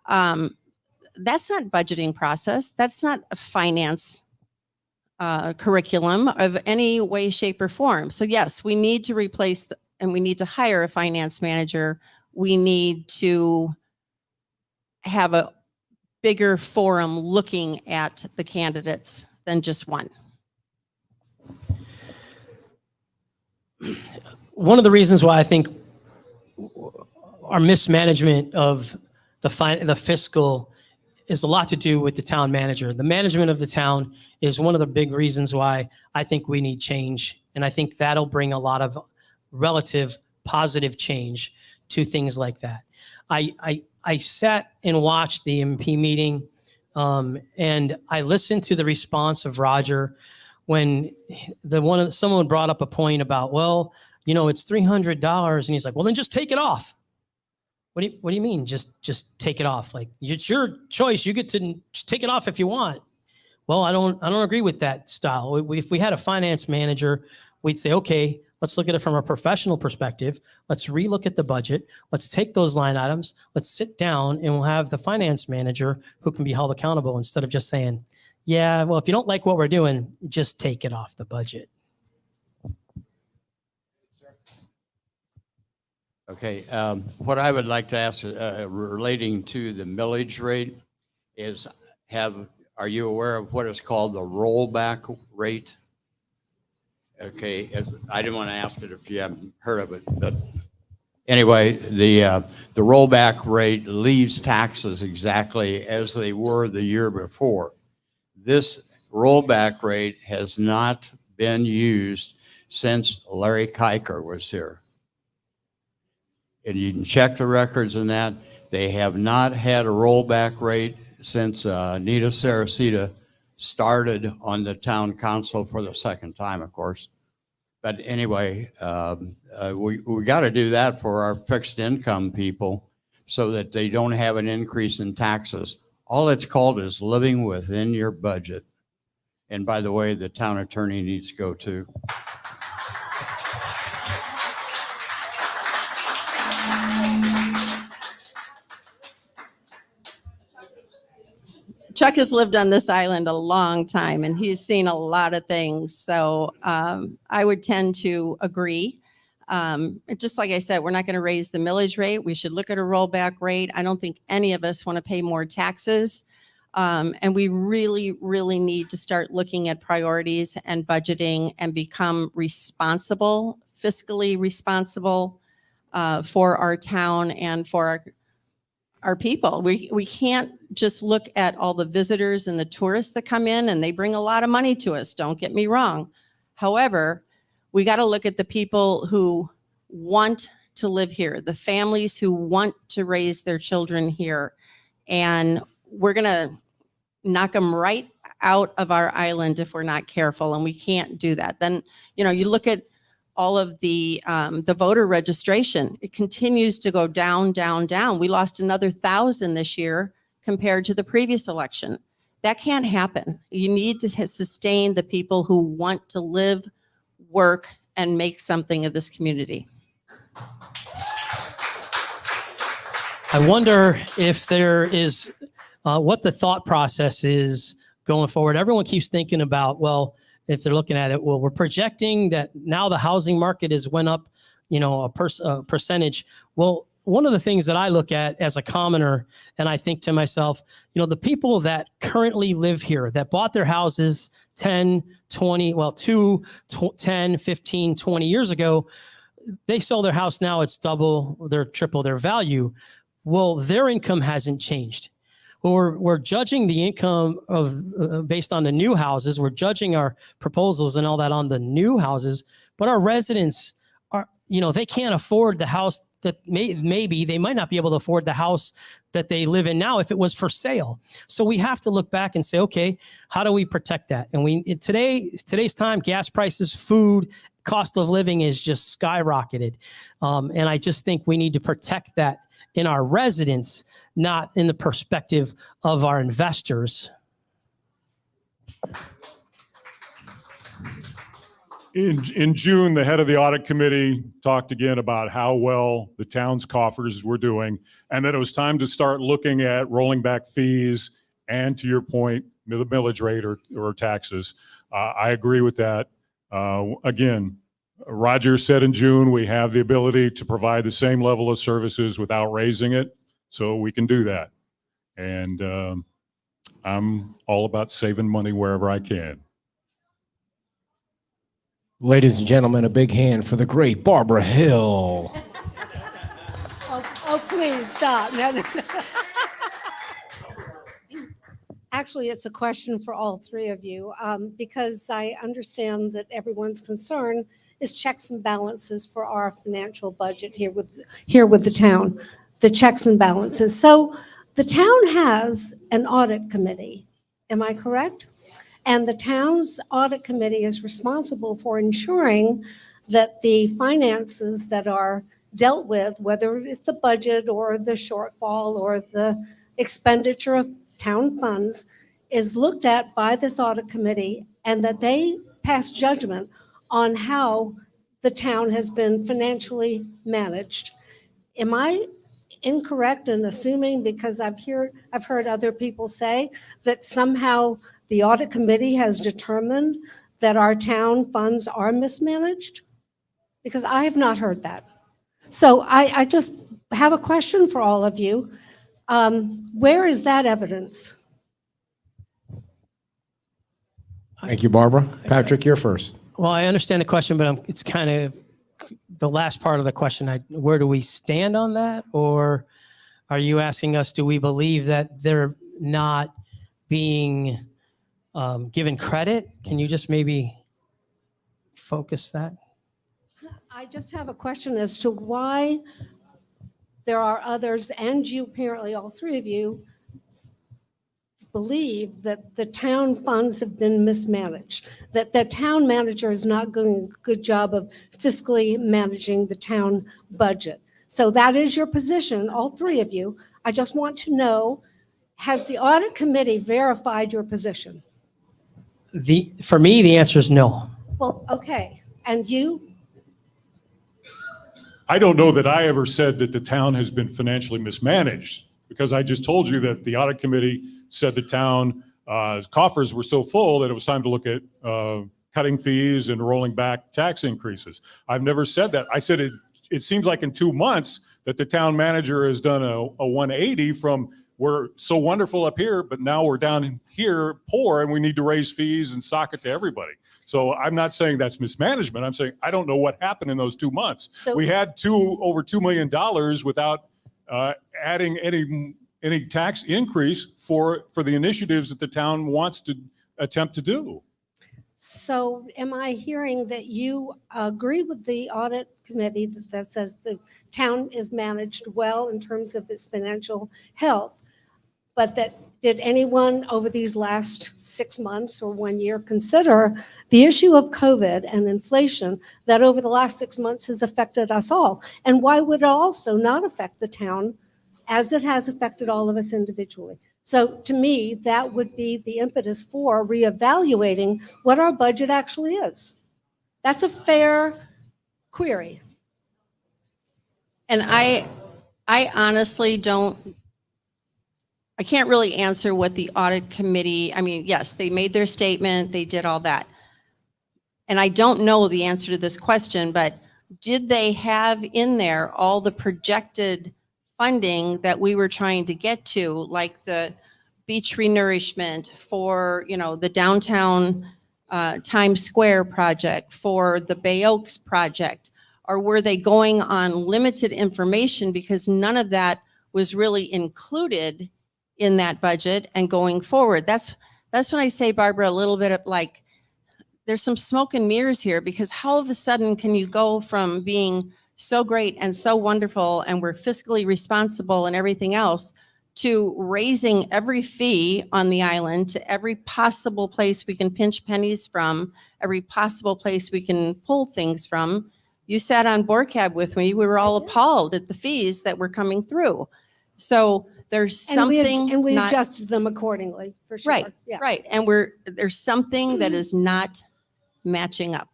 That's not budgeting process. That's not a finance curriculum of any way, shape, or form. So yes, we need to replace and we need to hire a finance manager. We need to have a bigger forum looking at the candidates than just one. One of the reasons why I think our mismanagement of the fiscal is a lot to do with the town manager. The management of the town is one of the big reasons why I think we need change. And I think that'll bring a lot of relative positive change to things like that. I sat and watched the MP meeting, and I listened to the response of Roger when someone brought up a point about, well, it's $300, and he's like, well, then just take it off. What do you mean? Just take it off? Like, it's your choice. You get to take it off if you want. Well, I don't agree with that style. If we had a finance manager, we'd say, okay, let's look at it from a professional perspective. Let's relook at the budget. Let's take those line items. Let's sit down, and we'll have the finance manager who can be held accountable, instead of just saying, yeah, well, if you don't like what we're doing, just take it off the budget. Okay, what I would like to ask relating to the millage rate is, are you aware of what is called the rollback rate? Okay, I didn't want to ask it if you haven't heard of it, but anyway, the rollback rate leaves taxes exactly as they were the year before. This rollback rate has not been used since Larry Kiker was here. And you can check the records on that. They have not had a rollback rate since Nita Saracita started on the town council for the second time, of course. But anyway, we got to do that for our fixed income people so that they don't have an increase in taxes. All it's called is living within your budget. And by the way, the town attorney needs to go too. Chuck has lived on this island a long time, and he's seen a lot of things. So I would tend to agree. Just like I said, we're not going to raise the millage rate. We should look at a rollback rate. I don't think any of us want to pay more taxes. And we really, really need to start looking at priorities and budgeting and become responsible, fiscally responsible for our town and for our people. We can't just look at all the visitors and the tourists that come in, and they bring a lot of money to us. Don't get me wrong. However, we got to look at the people who want to live here, the families who want to raise their children here. And we're going to knock them right out of our island if we're not careful, and we can't do that. Then, you look at all of the voter registration. It continues to go down, down, down. We lost another 1,000 this year compared to the previous election. That can't happen. You need to sustain the people who want to live, work, and make something of this community. I wonder if there is what the thought process is going forward. Everyone keeps thinking about, well, if they're looking at it, well, we're projecting that now the housing market has went up a percentage. Well, one of the things that I look at as a commoner, and I think to myself, the people that currently live here that bought their houses 10, 20, 10, 15, 20 years ago, they sold their house. Now it's double, triple their value. Well, their income hasn't changed. Well, we're judging the income of based on the new houses. We're judging our proposals and all that on the new houses, but our residents are, they can't afford the house that maybe they might not be able to afford the house that they live in now if it was for sale. So we have to look back and say, okay, how do we protect that? And in today's time, gas prices, food, cost of living is just skyrocketed. And I just think we need to protect that in our residents, not in the perspective of our investors. In June, the head of the audit committee talked again about how well the town's coffers were doing, and that it was time to start looking at rolling back fees and, to your point, the millage rate or taxes. I agree with that. Again, Roger said in June, we have the ability to provide the same level of services without raising it, so we can do that. And I'm all about saving money wherever I can. Ladies and gentlemen, a big hand for the great Barbara Hill. Oh, please stop. No. Actually, it's a question for all three of you because I understand that everyone's concern is checks and balances for our financial budget here with the town, the checks and balances. So the town has an audit committee. Am I correct? And the town's audit committee is responsible for ensuring that the finances that are dealt with, whether it's the budget or the shortfall or the expenditure of town funds, is looked at by this audit committee and that they pass judgment on how the town has been financially managed. Am I incorrect in assuming, because I've heard other people say that somehow the audit committee has determined that our town funds are mismanaged? Because I have not heard that. So I just have a question for all of you. Where is that evidence? Thank you, Barbara. Patrick, you're first. Well, I understand the question, but it's kind of the last part of the question. Where do we stand on that? Or are you asking us, do we believe that they're not being given credit? Can you just maybe focus that? I just have a question as to why there are others, and you apparently, all three of you, believe that the town funds have been mismanaged, that the town manager is not doing a good job of fiscally managing the town budget. So that is your position, all three of you. I just want to know, has the audit committee verified your position? For me, the answer is no. Well, okay. And you? I don't know that I ever said that the town has been financially mismanaged, because I just told you that the audit committee said the town coffers were so full that it was time to look at cutting fees and rolling back tax increases. I've never said that. I said it seems like in 2 months that the town manager has done a 180 from we're so wonderful up here, but now we're down here poor and we need to raise fees and sock it to everybody. So I'm not saying that's mismanagement. I'm saying I don't know what happened in those 2 months. So, we had over $2 million without adding any tax increase for the initiatives that the town wants to attempt to do. So am I hearing that you agree with the audit committee that says the town is managed well in terms of its financial health, but that did anyone over these last 6 months or 1 year consider the issue of COVID and inflation that over the last 6 months has affected us all? And why would it also not affect the town as it has affected all of us individually? So to me, that would be the impetus for reevaluating what our budget actually is. That's a fair query. And I honestly I can't really answer what the audit committee, I mean, yes, they made their statement, they did all that. And I don't know the answer to this question, but did they have in there all the projected funding that we were trying to get to, like the beach renourishment for, the downtown Times Square project, for the Bay Oaks project? Or were they going on limited information because none of that was really included in that budget and going forward? That's when I say, Barbara, a little bit of like, there's some smoke and mirrors here, because how all of a sudden can you go from being so great and so wonderful and we're fiscally responsible and everything else to raising every fee on the island to every possible place we can pinch pennies from, every possible place we can pull things from? You sat on board cab with me. We were all appalled at the fees that were coming through. So there's something, and we not, adjusted them accordingly, for sure. right, Yeah. right. And there's something that is not matching up.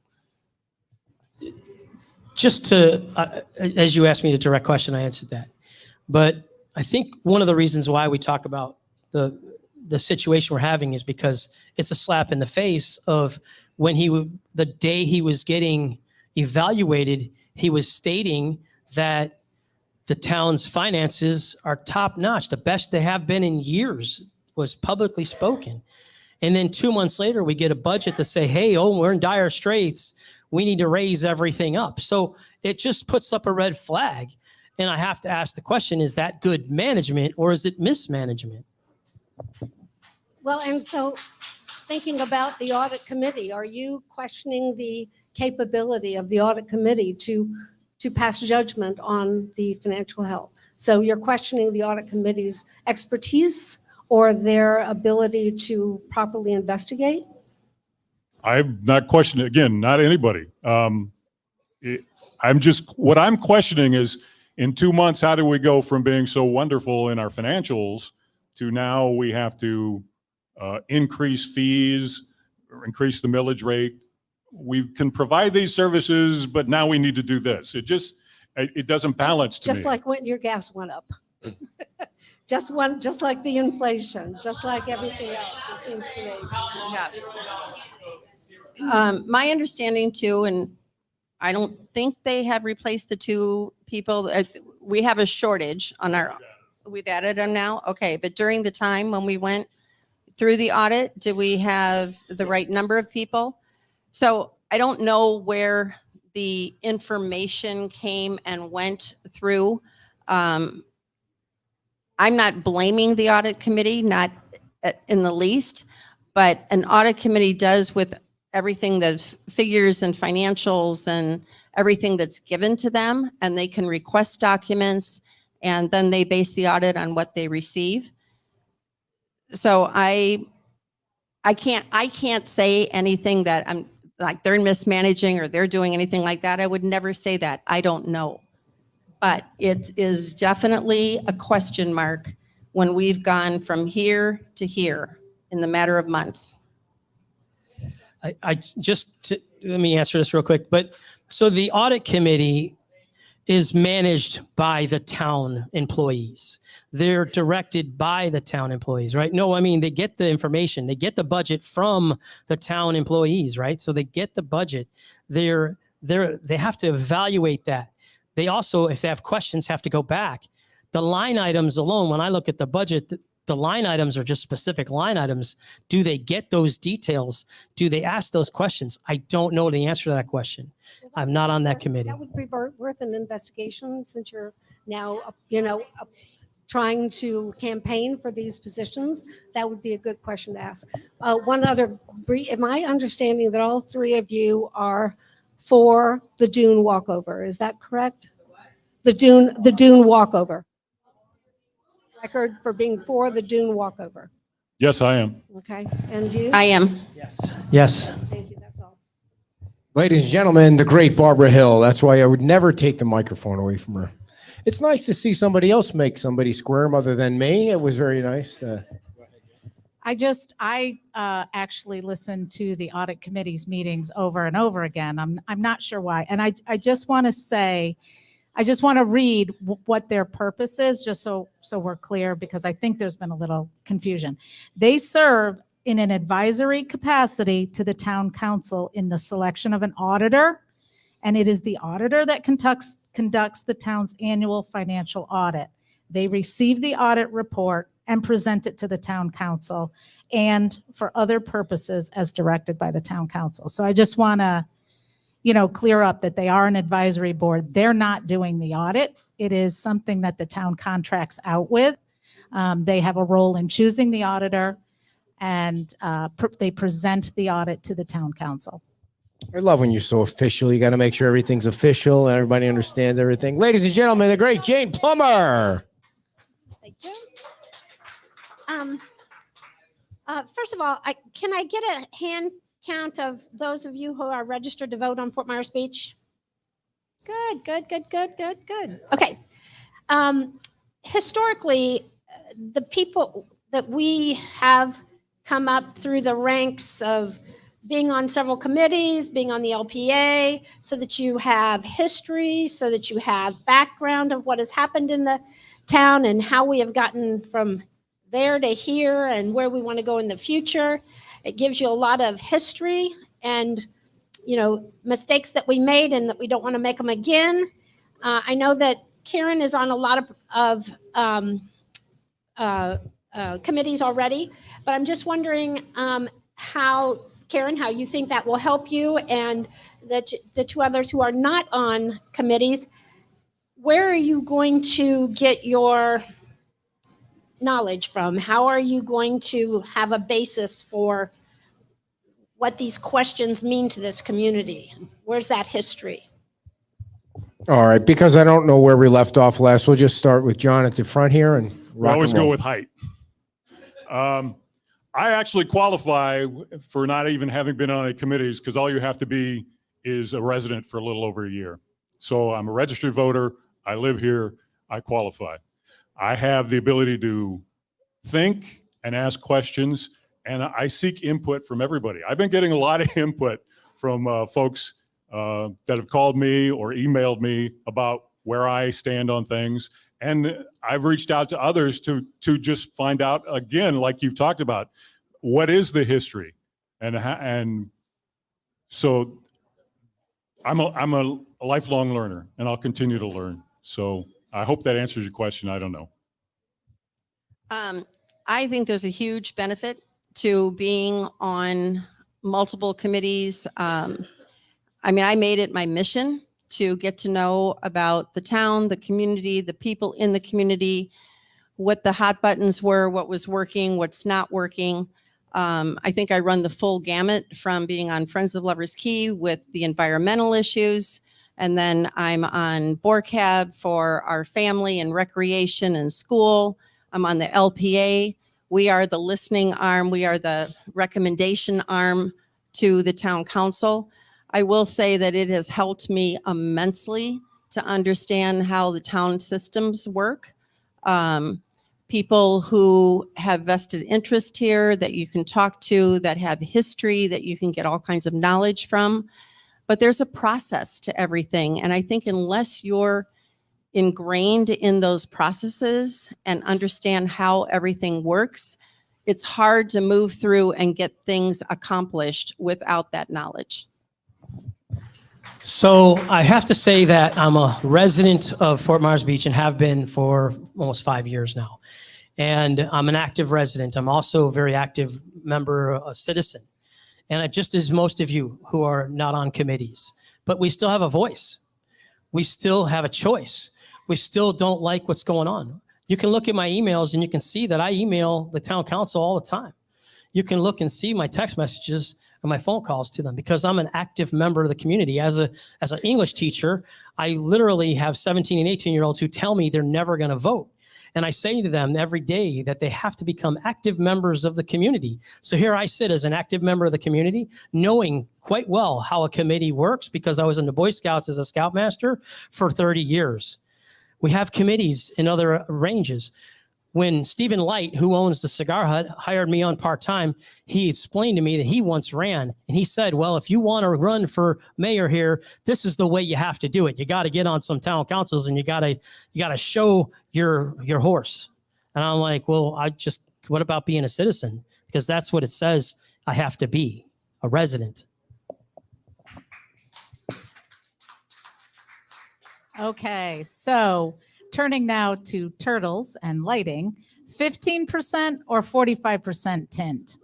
Just to, as you asked me a direct question, I answered that. But I think one of the reasons why we talk about the situation we're having is because it's a slap in the face of when the day he was getting evaluated, he was stating that the town's finances are top notch, the best they have been in years, was publicly spoken. And then 2 months later, we get a budget to say, hey, we're in dire straits. We need to raise everything up. So it just puts up a red flag. And I have to ask the question, is that good management or is it mismanagement? Well, and so thinking about the audit committee, are you questioning the capability of the audit committee to pass judgment on the financial health? So you're questioning the audit committee's expertise or their ability to properly investigate? I'm not questioning, again, not anybody. What I'm questioning is, in 2 months, how do we go from being so wonderful in our financials to now we have to increase fees, or increase the millage rate? We can provide these services, but now we need to do this. It doesn't balance to me. Just like when your gas went up. Just like the inflation, just like everything else, it seems to me. Yeah. My understanding too, and I don't think they have replaced the two people. We have a shortage on we've added them now. Okay. But during the time when we went through the audit, did we have the right number of people? So I don't know where the information came and went through. I'm not blaming the audit committee, not in the least, but an audit committee does with everything, the figures and financials and everything that's given to them, and they can request documents, and then they base the audit on what they receive. So I can't say anything that I'm like they're mismanaging or they're doing anything like that. I would never say that. I don't know. But it is definitely a question mark when we've gone from here to here in the matter of months. Let me answer this real quick. But so the audit committee is managed by the town employees. They're directed by the town employees, right? No, I mean, they get the information, they get the budget from the town employees, right? So they get the budget. They have to evaluate that. They also, if they have questions, have to go back. The line items alone, when I look at the budget, the line items are just specific line items. Do they get those details? Do they ask those questions? I don't know the answer to that question. I'm not on that committee. That would be worth an investigation, since you're now, trying to campaign for these positions. That would be a good question to ask. One other, am I understanding that all three of you are for the dune walkover? Is that correct? The dune walkover. Record for being for the dune walkover. Yes, I am. Okay, and you? I am. Yes. Thank you, that's all. Ladies and gentlemen, the great Barbara Hill. That's why I would never take the microphone away from her. It's nice to see somebody else make somebody squirm other than me. It was very nice. I actually listened to the audit committee's meetings over and over again. I'm not sure why. And I just want to say, I just want to read what their purpose is, just so we're clear, because I think there's been a little confusion. They serve in an advisory capacity to the town council in the selection of an auditor and it is the auditor that conducts the town's annual financial audit. They receive the audit report and present it to the town council and for other purposes as directed by the town council. So I just want to, clear up that they are an advisory board. They're not doing the audit. It is something that the town contracts out with. They have a role in choosing the auditor, and they present the audit to the town council. I love when you're so official. You got to make sure everything's official and everybody understands everything. Ladies and gentlemen, the great Jane Plummer. Thank you. First of all, can I get a hand count of those of you who are registered to vote on Fort Myers Beach? Good. Okay. Historically, the people that we have come up through the ranks of being on several committees, being on the LPA, so that you have history, so that you have background of what has happened in the town and how we have gotten from there to here and where we want to go in the future. It gives you a lot of history and, mistakes that we made and that we don't want to make them again. I know that Karen is on a lot of committees already, but I'm just wondering how you think that will help you, and the two others who are not on committees, where are you going to get your knowledge from? How are you going to have a basis for what these questions mean to this community? Where's that history? All right, because I don't know where we left off last, we'll just start with John at the front here and We always go with height. I actually qualify for not even having been on any committees, because all you have to be is a resident for a little over a year. So I'm a registered voter. I live here. I qualify. I have the ability to think and ask questions, and I seek input from everybody. I've been getting a lot of input from folks that have called me or emailed me about where I stand on things. And I've reached out to others to just find out, again, like you've talked about, what is the history? And so I'm a lifelong learner, and I'll continue to learn. So I hope that answers your question. I don't know. I think there's a huge benefit to being on multiple committees. I made it my mission to get to know about the town, the community, the people in the community, what the hot buttons were, what was working, what's not working. I think I run the full gamut from being on Friends of Lovers Key with the environmental issues, and then I'm on BORCAB for our family and recreation and school. I'm on the LPA. We are the listening arm. We are the recommendation arm to the town council. I will say that it has helped me immensely to understand how the town systems work. People who have vested interest here that you can talk to, that have history, that you can get all kinds of knowledge from. But there's a process to everything. And I think unless you're ingrained in those processes and understand how everything works, it's hard to move through and get things accomplished without that knowledge. So I have to say that I'm a resident of Fort Myers Beach and have been for almost 5 years now. And I'm an active resident. I'm also a very active member, a citizen. And just as most of you who are not on committees, but we still have a voice. We still have a choice. We still don't like what's going on. You can look at my emails and you can see that I email the town council all the time. You can look and see my text messages and my phone calls to them because I'm an active member of the community. As an English teacher, I literally have 17 and 18-year-olds who tell me they're never going to vote. And I say to them every day that they have to become active members of the community. So here I sit as an active member of the community, knowing quite well how a committee works because I was in the Boy Scouts as a scoutmaster for 30 years. We have committees in other ranges. When Stephen Light, who owns the Cigar Hut, hired me on part-time, he explained to me that he once ran. And he said, well, if you want to run for mayor here, this is the way you have to do it. You got to get on some town councils and you got to show your horse. And I'm like, well, what about being a citizen? Because that's what it says I have to be, a resident. Okay, so turning now to turtles and lighting, 15% or 45% tint?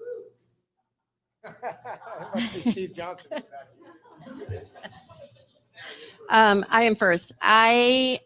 Steve Johnson. I am first. I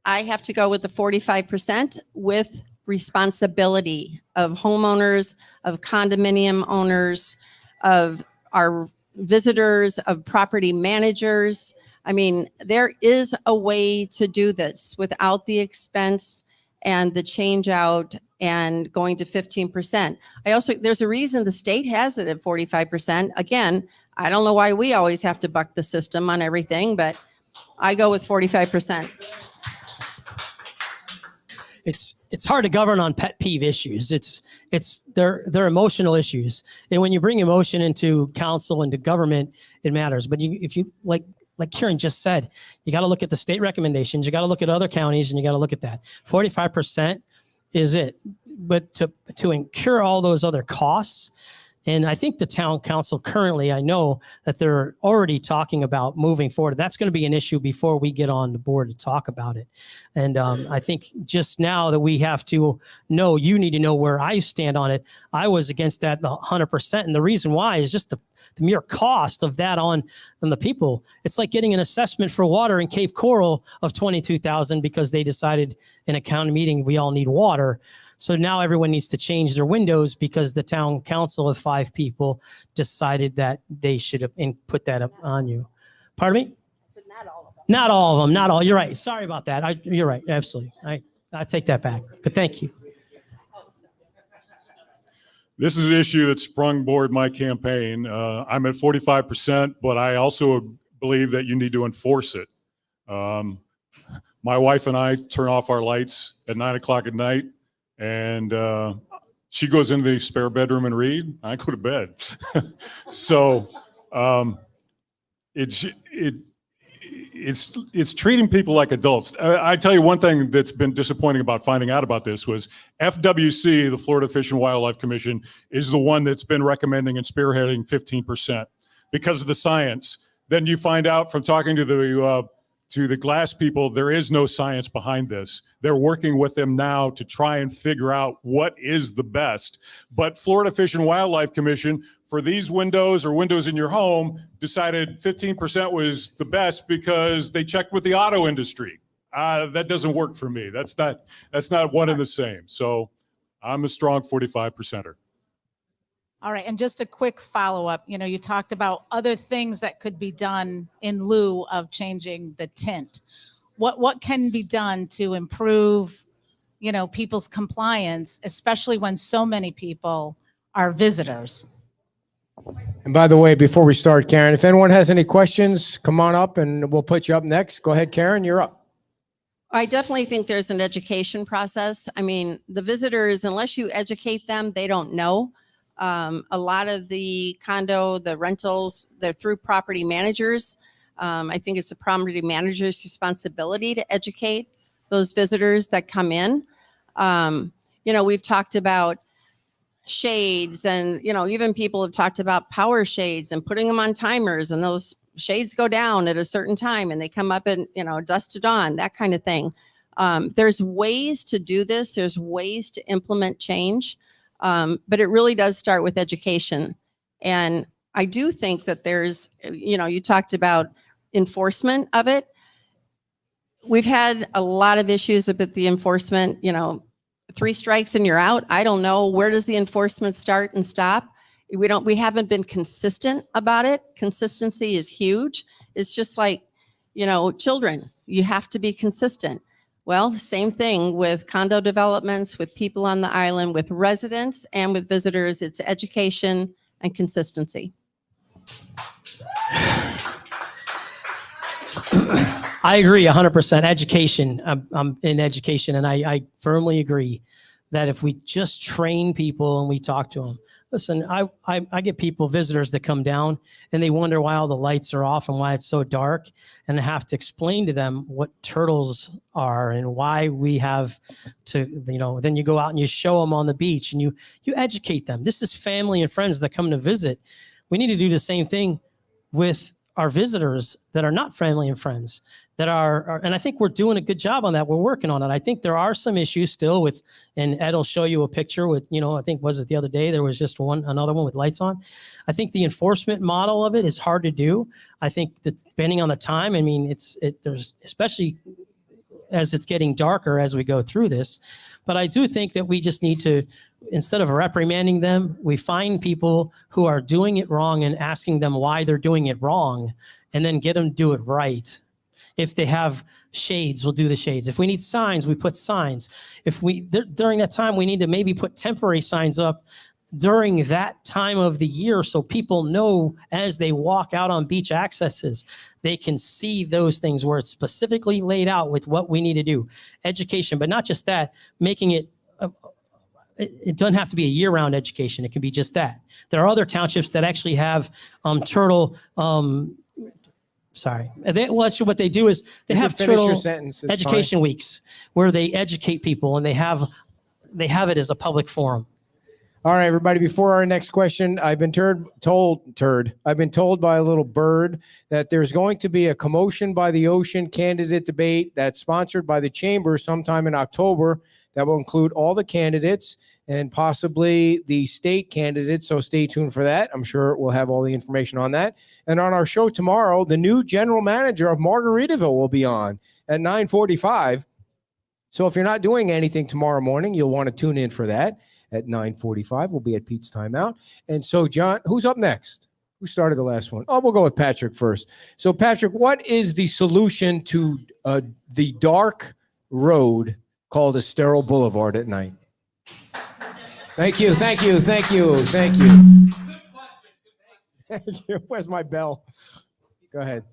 have to go with the 45% with responsibility of homeowners, of condominium owners, of our visitors, of property managers. I mean, there is a way to do this without the expense and the change out and going to 15%. There's a reason the state has it at 45%. Again, I don't know why we always have to buck the system on everything, but I go with 45%. It's hard to govern on pet peeve issues. They're emotional issues, and when you bring emotion into council and to government, it matters. But if you like Karen just said, you got to look at the state recommendations. You got to look at other counties, and you got to look at that. 45% is it, but to incur all those other costs. And I think the town council currently, I know that they're already talking about moving forward. That's going to be an issue before we get on the board to talk about it. And I think just now that we have to know, you need to know where I stand on it. I was against that 100%. And the reason why is just the mere cost of that on the people. It's like getting an assessment for water in Cape Coral of $22,000 because they decided in a county meeting we all need water. So now everyone needs to change their windows because the town council of 5 people decided that they should have put that up on you. Pardon me? So not all of them. Not all of them. Not all. You're right. Sorry about that. You're right. Absolutely. I take that back. But thank you. This is an issue that sprung aboard my campaign. I'm at 45%, but I also believe that you need to enforce it. My wife and I turn off our lights at 9 o'clock at night, and she goes into the spare bedroom and read. I go to bed. So it's treating people like adults. I tell you one thing that's been disappointing about finding out about this was FWC, the Florida Fish and Wildlife Commission, is the one that's been recommending and spearheading 15% because of the science. Then you find out from talking to the glass people, there is no science behind this. They're working with them now to try and figure out what is the best. But Florida Fish and Wildlife Commission, for these windows or windows in your home, decided 15% was the best because they checked with the auto industry. That doesn't work for me. That's not one and the same. So I'm a strong 45%er. All right, and just a quick follow-up. You talked about other things that could be done in lieu of changing the tint. What can be done to improve, people's compliance, especially when so many people are visitors? And by the way, before we start, Karen, if anyone has any questions, come on up and we'll put you up next. Go ahead, Karen, you're up. I definitely think there's an education process. I mean, the visitors, unless you educate them, they don't know. A lot of the rentals, they're through property managers. I think it's the property manager's responsibility to educate those visitors that come in. We've talked about shades and, even people have talked about power shades and putting them on timers, and those shades go down at a certain time and they come up and, dusk to dawn, that kind of thing. There's ways to do this. There's ways to implement change. But it really does start with education. And I do think that there's, you talked about enforcement of it. We've had a lot of issues with the enforcement, 3 strikes and you're out. I don't know. Where does the enforcement start and stop? We haven't been consistent about it. Consistency is huge. It's just like, children, you have to be consistent. Well, same thing with condo developments, with people on the island, with residents and with visitors. It's education and consistency. I agree 100%. Education. I'm in education, and I firmly agree that if we just train people and we talk to them. Listen, I get visitors that come down and they wonder why all the lights are off and why it's so dark, and I have to explain to them what turtles are and why we have to, then you go out and you show them on the beach and you educate them. This is family and friends that come to visit. We need to do the same thing with our visitors that are not family and friends that are, and I think we're doing a good job on that. We're working on it. I think there are some issues still with, and Ed will show you a picture with, I think was it the other day, there was just another one with lights on. I think the enforcement model of it is hard to do. I think that depending on the time, I mean, there's, especially as it's getting darker as we go through this, but I do think that we just need to, instead of reprimanding them, we find people who are doing it wrong and asking them why they're doing it wrong, and then get them to do it right. If they have shades, we'll do the shades. If we need signs, we put signs. If during that time, we need to maybe put temporary signs up during that time of the year so people know as they walk out on beach accesses, they can see those things where it's specifically laid out with what we need to do. Education, but not just that, making it, it doesn't have to be a year-round education. It can be just that. There are other townships that actually have turtle, what they do is they have turtle education weeks where they educate people and they have it as a public forum. All right, everybody, before our next question, I've been told by a little bird that there's going to be a Commotion by the Ocean candidate debate that's sponsored by the Chamber sometime in October that will include all the candidates and possibly the state candidates. So stay tuned for that. I'm sure we'll have all the information on that. And on our show tomorrow, the new general manager of Margaritaville will be on at 9:45. So if you're not doing anything tomorrow morning, you'll want to tune in for that. At 9:45, we'll be at Pete's Timeout. And so, John, who's up next? Who started the last one? Oh, we'll go with Patrick first. So, Patrick, what is the solution to the dark road called Estero Boulevard at night? Thank you. Where's my bell? Go ahead.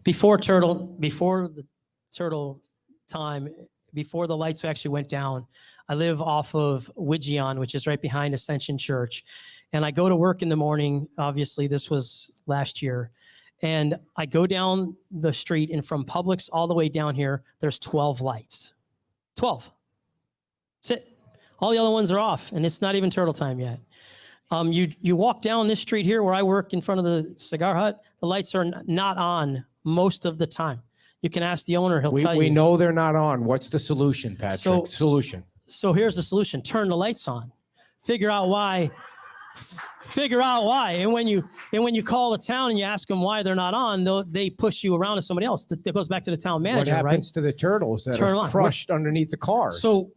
Before the turtle time, before the lights actually went down, I live off of Widgeon, which is right behind Ascension Church. And I go to work in the morning. Obviously, this was last year. And I go down the street, and from Publix all the way down here, there's 12 lights. 12. That's it. All the other ones are off, and it's not even turtle time yet. You walk down this street here where I work in front of the cigar hut, the lights are not on most of the time. You can ask the owner, he'll tell you. We know they're not on. What's the solution, Patrick? So here's the solution. Turn the lights on. Figure out why. And when you call the town and you ask them why they're not on, they push you around to somebody else. That goes back to the town manager, right? What happens to the turtles that are crushed underneath the cars? So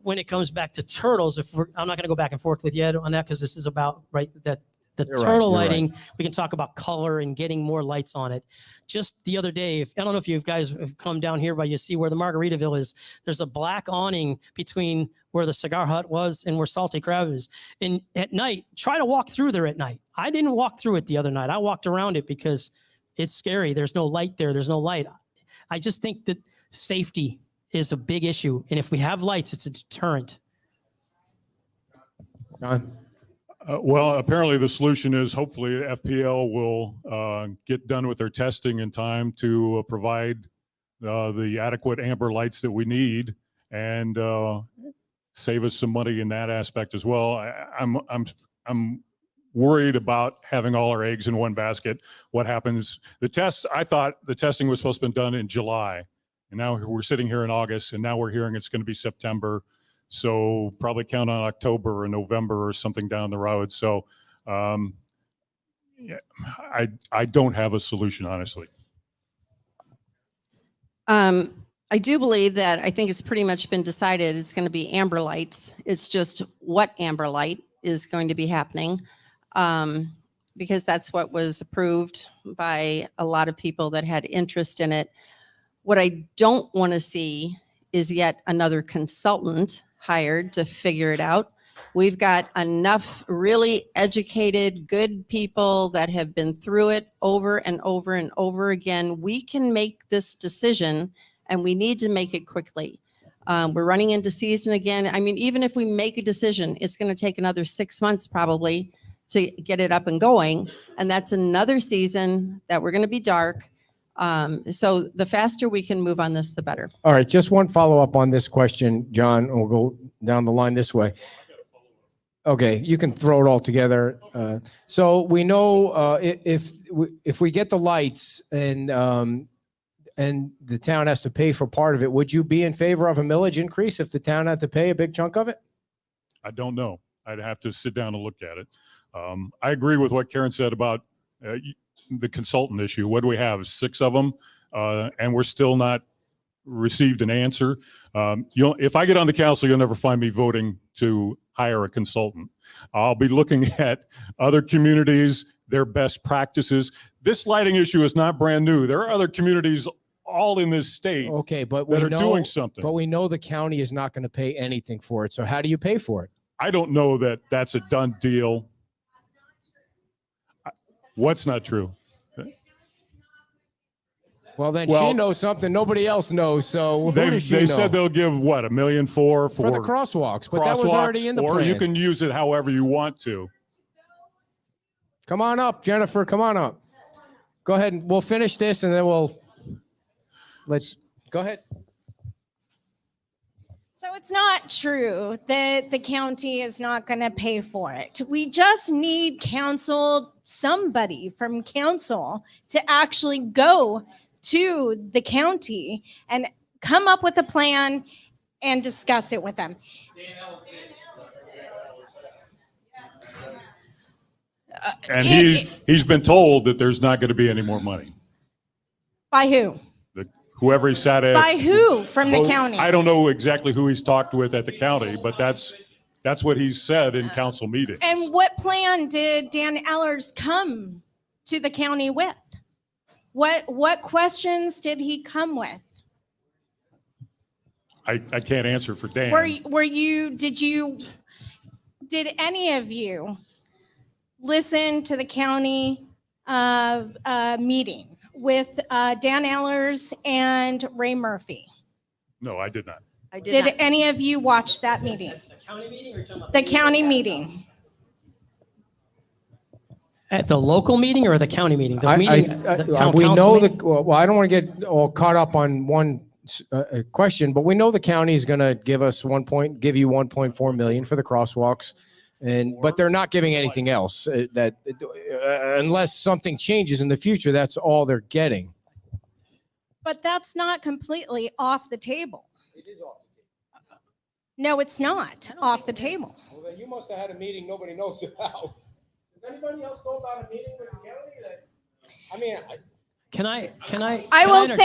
when it comes back to turtles, I'm not going to go back and forth with you on that because this is about the turtle lighting. We can talk about color and getting more lights on it. Just the other day, I don't know if you guys have come down here, but you see where the Margaritaville is. There's a black awning between where the cigar hut was and where Salty Crab is. And at night, try to walk through there at night. I didn't walk through it the other night. I walked around it because it's scary. There's no light there. There's no light. I just think that safety is a big issue. And if we have lights, it's a deterrent. John? Well, apparently the solution is hopefully FPL will get done with their testing in time to provide the adequate amber lights that we need and save us some money in that aspect as well. I'm worried about having all our eggs in one basket. What happens? I thought the testing was supposed to be done in July, and now we're sitting here in August, and now we're hearing it's going to be September. So probably count on October or November or something down the road. So yeah, I don't have a solution, honestly. I do believe that I think it's pretty much been decided it's going to be amber lights. It's just what amber light is going to be happening because that's what was approved by a lot of people that had interest in it. What I don't want to see is yet another consultant hired to figure it out. We've got enough really educated, good people that have been through it over and over and over again. We can make this decision and we need to make it quickly. We're running into season again. I mean, even if we make a decision, it's going to take another 6 months probably to get it up and going. And that's another season that we're going to be dark. So the faster we can move on this, the better. All right, just one follow-up on this question, John, and we'll go down the line this way. Okay, you can throw it all together. So we know if we get the lights and the town has to pay for part of it, would you be in favor of a millage increase if the town had to pay a big chunk of it? I don't know. I'd have to sit down and look at it. I agree with what Karen said about the consultant issue. What do we have? 6 of them, and we're still not received an answer. If I get on the council, you'll never find me voting to hire a consultant. I'll be looking at other communities, their best practices. This lighting issue is not brand new. There are other communities all in this state Okay, but that we are know, doing something. but we know the county is not going to pay anything for it. So how do you pay for it? I don't know that that's a done deal. What's not true? Well, then Well, she knows something nobody else knows. So who They does she know? said they'll give what, $1.4 million for for the crosswalks, but that was crosswalks, already in the or plan. you can use it however you want to. Come on up, Jennifer. Come on up. Go ahead and we'll finish this and then let's go ahead. So it's not true that the county is not going to pay for it. We just need somebody from council to actually go to the county and come up with a plan and discuss it with them. And he's been told that there's not going to be any more money. By who? Whoever he sat at. By who from the county? I don't know exactly who he's talked with at the county, but that's what he's said in council meetings. And what plan did Dan Ellers come to the county with? What questions did he come with? I can't answer for Dan. Did any of you listen to the county meeting with Dan Ellers and Ray Murphy? No, I did not. Did any of you watch that meeting? The county meeting or talking about The county meeting. at the local meeting or the county meeting? The meeting, the town We council know meeting? well, I don't want to get all caught up on one question, but we know the county is going to give you 1.4 million for the crosswalks. But they're not giving anything else unless something changes in the future. That's all they're getting. But that's not completely off the table. It is off the table. No, it's not off the table. Well, then you must have had a meeting nobody knows about. Does anybody else know about a meeting with the county? Can I I will interject,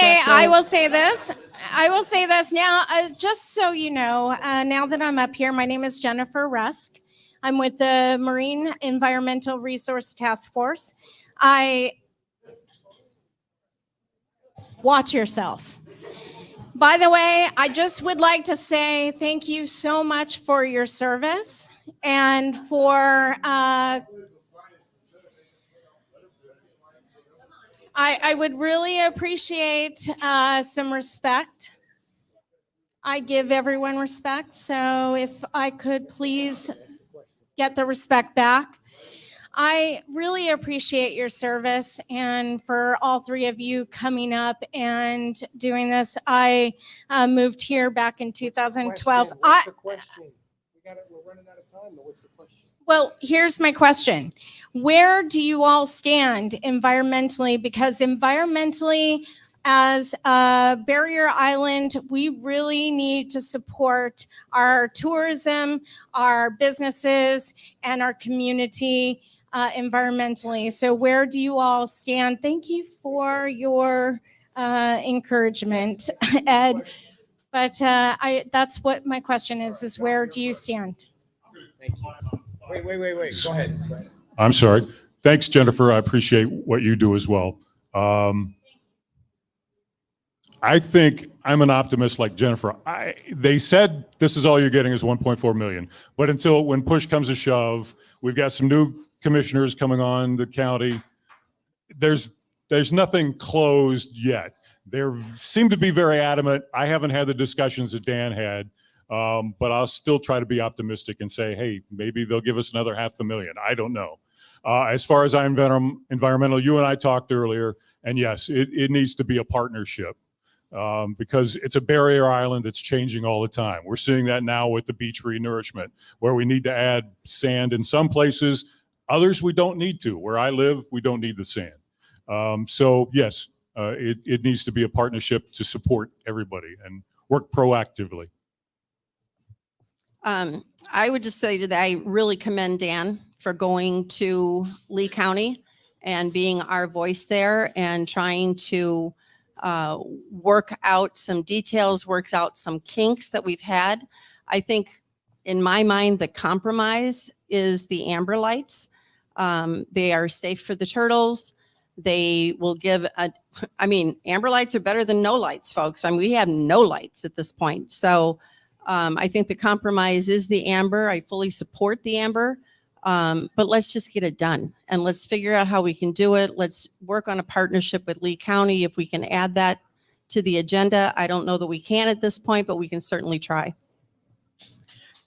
say this now, just so you know, now that I'm up here, my name is Jennifer Rusk. I'm with the Marine Environmental Resource Task Force. Watch yourself. By the way, I just would like to say thank you so much for your service and for I would really appreciate some respect. I give everyone respect, so if I could please get the respect back. I really appreciate your service, and for all 3 of you coming up and doing this. I moved here back in 2012. What's the question? We're running out of time. What's the question? Well, here's my question. Where do you all stand environmentally? Because environmentally, as a barrier island, we really need to support our tourism, our businesses, and our community environmentally. So where do you all stand? Thank you for your encouragement, Ed. But that's what my question is where do you stand? Thank you. Wait. Go ahead. I'm sorry. Thanks, Jennifer. I appreciate what you do as well. I think I'm an optimist like Jennifer. They said this is all you're getting is 1.4 million, but when push comes to shove, we've got some new commissioners coming on the county. There's nothing closed yet. They seem to be very adamant. I haven't had the discussions that Dan had, but I'll still try to be optimistic and say, hey, maybe they'll give us another $500,000. I don't know. As far as environmental, you and I talked earlier, and yes, it needs to be a partnership. because it's a barrier island that's changing all the time. We're seeing that now with the beach renourishment, where we need to add sand in some places. Others we don't need to. Where I live, we don't need the sand. So yes, it needs to be a partnership to support everybody and work proactively. I would just say that I really commend Dan for going to Lee County and being our voice there and trying to work out some details, works out some kinks that we've had. I think in my mind, the compromise is the amber lights. They are safe for the turtles. They will give amber lights are better than no lights, folks. I mean, we have no lights at this point. So I think the compromise is the amber. I fully support the amber. But let's just get it done and let's figure out how we can do it. Let's work on a partnership with Lee County. If we can add that to the agenda, I don't know that we can at this point, but we can certainly try.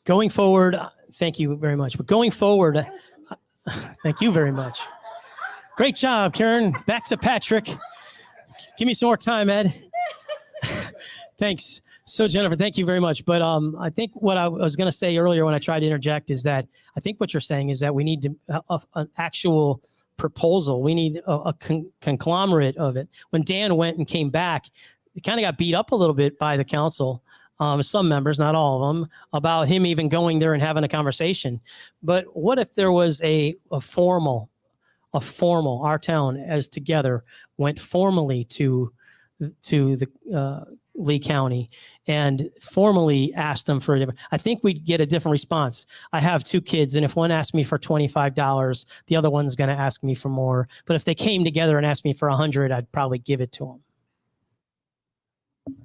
Going forward, thank you very much. But going forward, thank you very much. Great job, Karen. Back to Patrick. Give me some more time, Ed. Thanks. So Jennifer, thank you very much. But I think what I was going to say earlier when I tried to interject is that I think what you're saying is that we need an actual proposal. We need a conglomerate of it. When Dan went and came back, he kind of got beat up a little bit by the council, some members, not all of them, about him even going there and having a conversation. But what if there was a formal, our town as together went formally to the Lee County and formally asked them for a different, I think we'd get a different response. I have 2 kids, and if one asked me for $25, the other one's going to ask me for more. But if they came together and asked me for $100, I'd probably give it to them.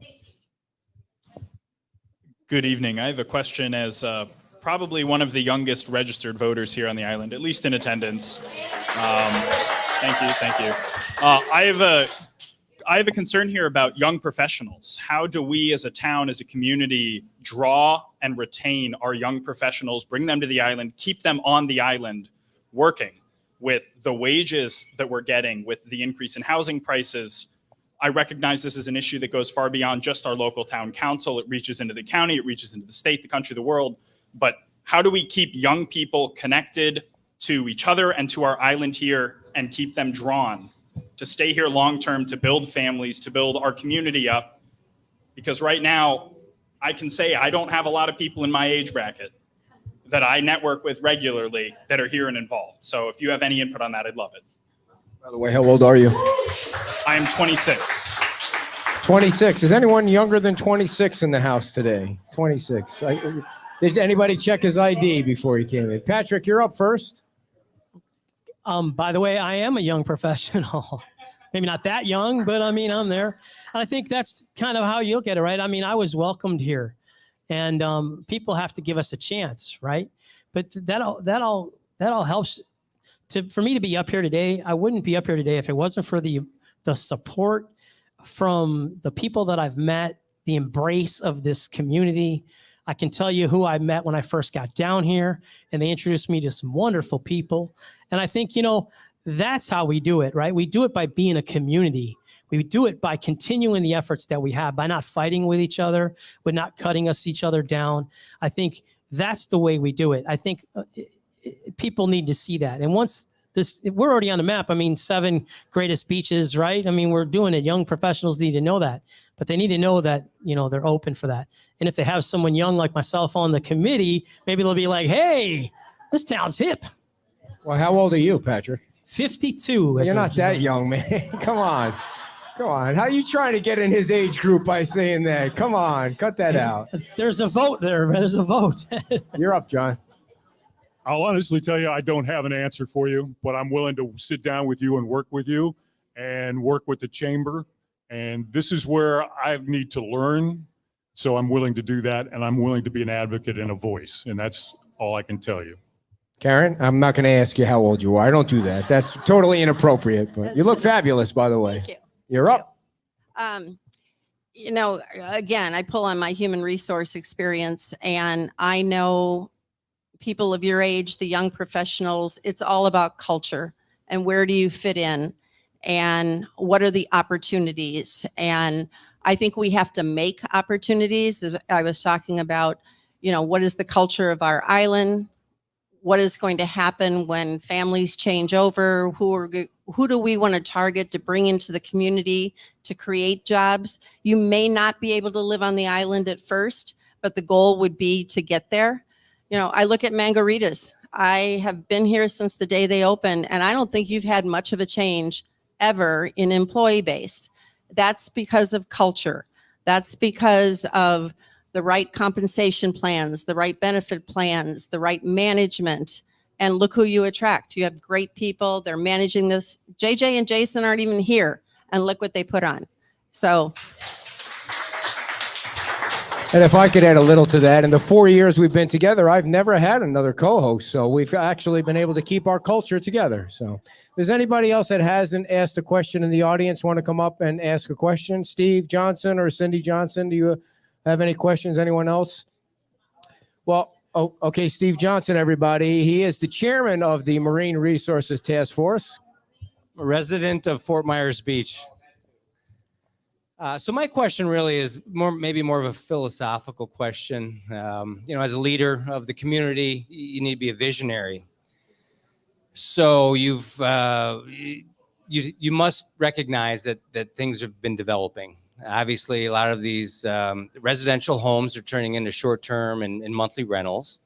Good evening. I have a question as probably one of the youngest registered voters here on the island, at least in attendance. Thank you. I have a concern here about young professionals. How do we as a town, as a community, draw and retain our young professionals, bring them to the island, keep them on the island working with the wages that we're getting, with the increase in housing prices? I recognize this is an issue that goes far beyond just our local town council. It reaches into the county, it reaches into the state, the country, the world. But how do we keep young people connected to each other and to our island here and keep them drawn to stay here long-term, to build families, to build our community up? Because right now, I can say I don't have a lot of people in my age bracket that I network with regularly that are here and involved. So if you have any input on that, I'd love it. By the way, how old are you? I am 26. 26. Is anyone younger than 26 in the house today? 26. Did anybody check his ID before he came in? Patrick, you're up first. By the way, I am a young professional. Maybe not that young, but I mean, I'm there. And I think that's kind of how you look at it, right? I mean, I was welcomed here, and people have to give us a chance, right? But that all helps. For me to be up here today, I wouldn't be up here today if it wasn't for the support from the people that I've met, the embrace of this community. I can tell you who I met when I first got down here, and they introduced me to some wonderful people. And I think, that's how we do it, right? We do it by being a community. We do it by continuing the efforts that we have, by not fighting with each other, with not cutting each other down. I think that's the way we do it. I think people need to see that. And once we're already on the map. I mean, 7 greatest beaches, right? I mean, we're doing it. Young professionals need to know that, but they need to know that, they're open for that. And if they have someone young like myself on the committee, maybe they'll be like, hey, this town's hip. Well, how old are you, Patrick? 52. You're not that young, man. Come on. How are you trying to get in his age group by saying that? Come on, cut that out. There's a vote there. There's a vote. You're up, John. I'll honestly tell you, I don't have an answer for you, but I'm willing to sit down with you and work with you and work with the chamber. And this is where I need to learn. So I'm willing to do that. And I'm willing to be an advocate and a voice. And that's all I can tell you. Karen, I'm not going to ask you how old you are. I don't do that. That's totally inappropriate. But you look fabulous, by the way. Thank you. You're up. Again, I pull on my human resource experience, and I know people of your age, the young professionals, it's all about culture and where do you fit in and what are the opportunities. And I think we have to make opportunities. As I was talking about, what is the culture of our island? What is going to happen when families change over? Who do we want to target to bring into the community to create jobs? You may not be able to live on the island at first, but the goal would be to get there. I look at Margaritas. I have been here since the day they opened, and I don't think you've had much of a change ever in employee base. That's because of culture. That's because of the right compensation plans, the right benefit plans, the right management. And look who you attract. You have great people. They're managing this. JJ and Jason aren't even here, and look what they put on. So. And if I could add a little to that, in the 4 years we've been together, I've never had another co-host. So we've actually been able to keep our culture together. So does anybody else that hasn't asked a question in the audience want to come up and ask a question? Steve Johnson or Cindy Johnson, do you have any questions? Anyone else? Well, okay, Steve Johnson, everybody. He is the chairman of the Marine Resources Task Force. A resident of Fort Myers Beach. So my question really is maybe more of a philosophical question. As a leader of the community, you need to be a visionary. So you must recognize that things have been developing. Obviously, a lot of these residential homes are turning into short-term and monthly rentals.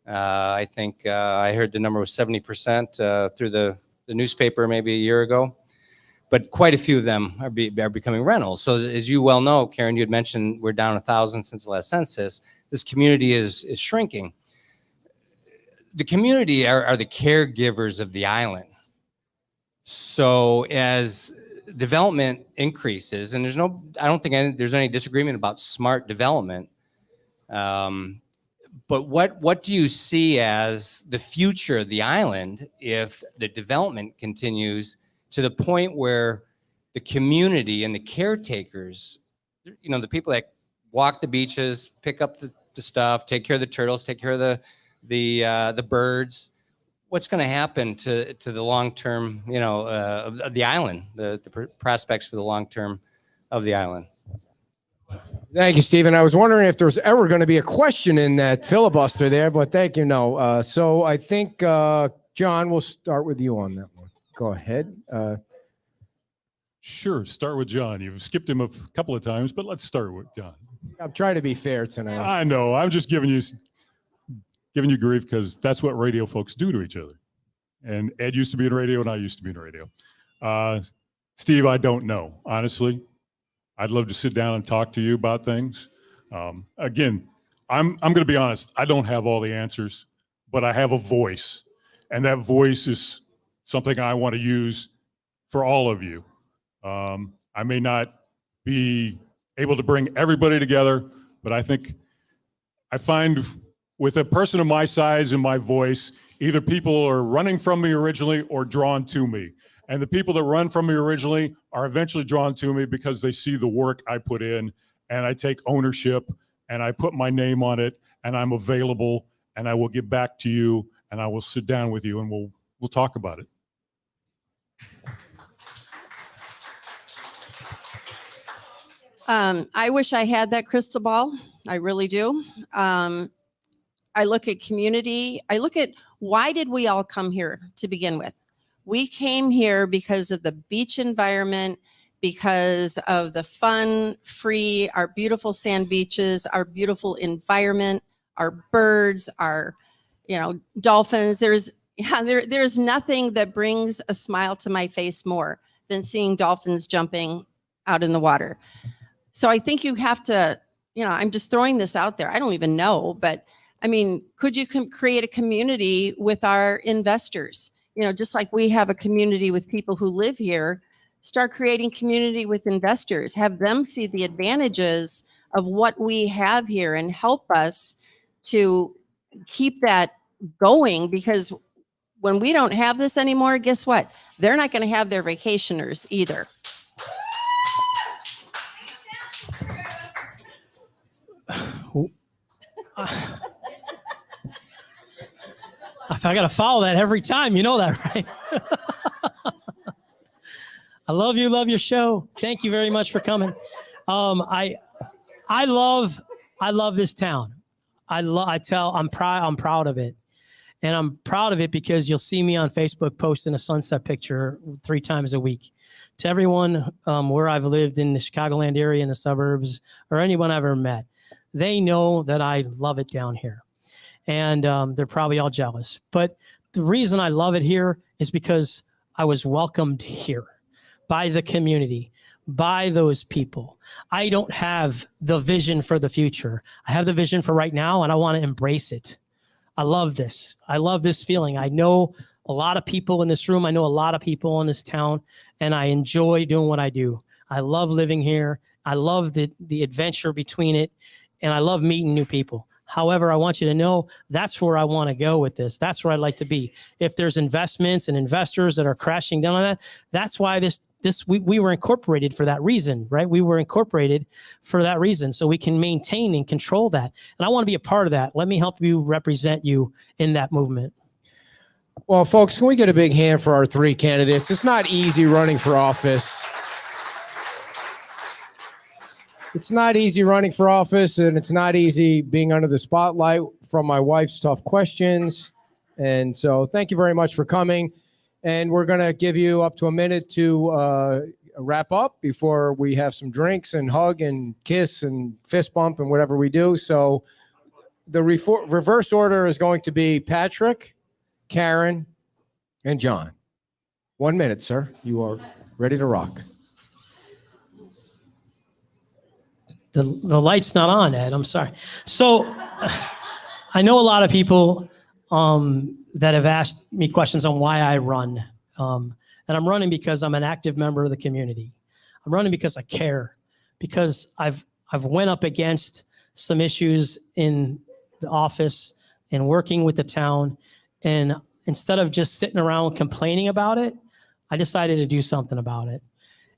I think I heard the number was 70% through the newspaper maybe a year ago. But quite a few of them are becoming rentals. So as you well know, Karen, you had mentioned we're down 1,000 since the last census. This community is shrinking. The community are the caregivers of the island. So as development increases, and I don't think there's any disagreement about smart development. But what do you see as the future of the island if the development continues to the point where the community and the caretakers, the people that walk the beaches, pick up the stuff, take care of the turtles, take care of the birds, what's going to happen to the long-term, of the island, the prospects for the long-term of the island? Thank you, Stephen. I was wondering if there was ever going to be a question in that filibuster there, but thank you. No. So I think, John, we'll start with you on that one. Go ahead. Sure. Start with John. You've skipped him a couple of times, but let's start with John. I'm trying to be fair tonight. I know. I'm just giving you grief because that's what radio folks do to each other. And Ed used to be in radio, and I used to be in radio. Steve, I don't know. Honestly, I'd love to sit down and talk to you about things. Again, I'm going to be honest. I don't have all the answers, but I have a voice, and that voice is something I want to use for all of you. I may not be able to bring everybody together, but I find with a person of my size and my voice, either people are running from me originally or drawn to me. And the people that run from me originally are eventually drawn to me because they see the work I put in, and I take ownership and I put my name on it, and I'm available, and I will get back to you, and I will sit down with you, and we'll talk about it. I wish I had that crystal ball. I really do. I look at community. I look at why did we all come here to begin with? We came here because of the beach environment, because of the fun, free, our beautiful sand beaches, our beautiful environment, our birds, our, dolphins. There's nothing that brings a smile to my face more than seeing dolphins jumping out in the water. So I think you have to, I'm just throwing this out there. I don't even know, but could you create a community with our investors? Just like we have a community with people who live here, start creating community with investors, have them see the advantages of what we have here and help us to keep that going, because when we don't have this anymore, guess what? They're not going to have their vacationers either. I got to follow that every time. You know that, right? I love you. Love your show. Thank you very much for coming. I love this town. I'm proud of it. And I'm proud of it because you'll see me on Facebook posting a sunset picture 3 times a week. To everyone where I've lived in the Chicagoland area, in the suburbs, or anyone I've ever met, they know that I love it down here. And they're probably all jealous. But the reason I love it here is because I was welcomed here by the community, by those people. I don't have the vision for the future. I have the vision for right now, and I want to embrace it. I love this. I love this feeling. I know a lot of people in this room. I know a lot of people in this town, and I enjoy doing what I do. I love living here. I love the adventure between it, and I love meeting new people. However, I want you to know that's where I want to go with this. That's where I'd like to be. If there's investments and investors that are crashing down on that, that's why we were incorporated for that reason, right? We were incorporated for that reason, so we can maintain and control that. And I want to be a part of that. Let me help you represent you in that movement. Well, folks, can we get a big hand for our 3 candidates? It's not easy running for office. It's not easy running for office, and it's not easy being under the spotlight from my wife's tough questions. And so thank you very much for coming. And we're going to give you up to a minute to wrap up before we have some drinks and hug and kiss and fist bump and whatever we do. So the reverse order is going to be Patrick, Karen, and John. 1 minute, sir. You are ready to rock. The light's not on, Ed. I'm sorry. So I know a lot of people that have asked me questions on why I run. And I'm running because I'm an active member of the community. I'm running because I care, because I've went up against some issues in the office and working with the town. And instead of just sitting around complaining about it, I decided to do something about it.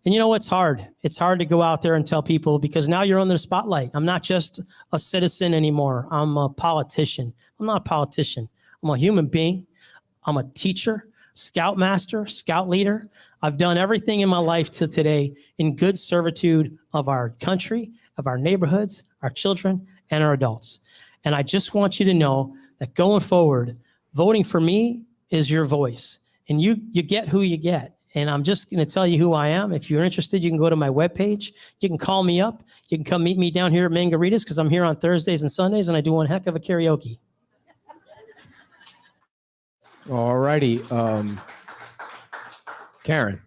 And you know what's hard? It's hard to go out there and tell people, because now you're under the spotlight. I'm not just a citizen anymore. I'm a politician. I'm not a politician. I'm a human being. I'm a teacher, scoutmaster, scout leader. I've done everything in my life to today in good servitude of our country, of our neighborhoods, our children, and our adults. And I just want you to know that going forward, voting for me is your voice. And you get who you get. And I'm just going to tell you who I am. If you're interested, you can go to my webpage. You can call me up. You can come meet me down here at Margaritas, because I'm here on Thursdays and Sundays, and I do one heck of a karaoke. All righty. Karen.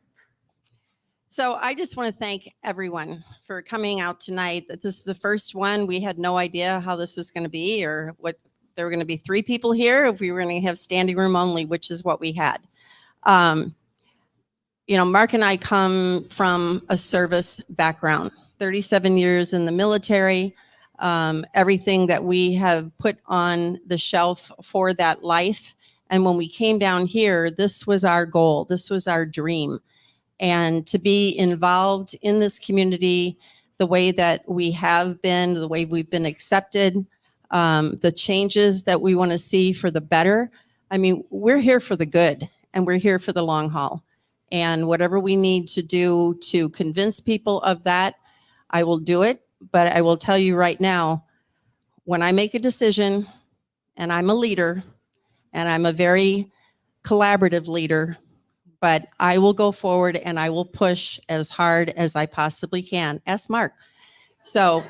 So I just want to thank everyone for coming out tonight. That this is the first one. We had no idea how this was going to be, or what there were going to be 3 people here, if we were going to have standing room only, which is what we had. You know, Mark and I come from a service background, 37 years in the military. Everything that we have put on the shelf for that life. And when we came down here, this was our goal. This was our dream. And to be involved in this community the way that we have been, the way we've been accepted, the changes that we want to see for the better. I mean, we're here for the good, and we're here for the long haul. And whatever we need to do to convince people of that, I will do it. But I will tell you right now, when I make a decision, and I'm a leader, and I'm a very collaborative leader, but I will go forward and I will push as hard as I possibly can. Ask Mark. So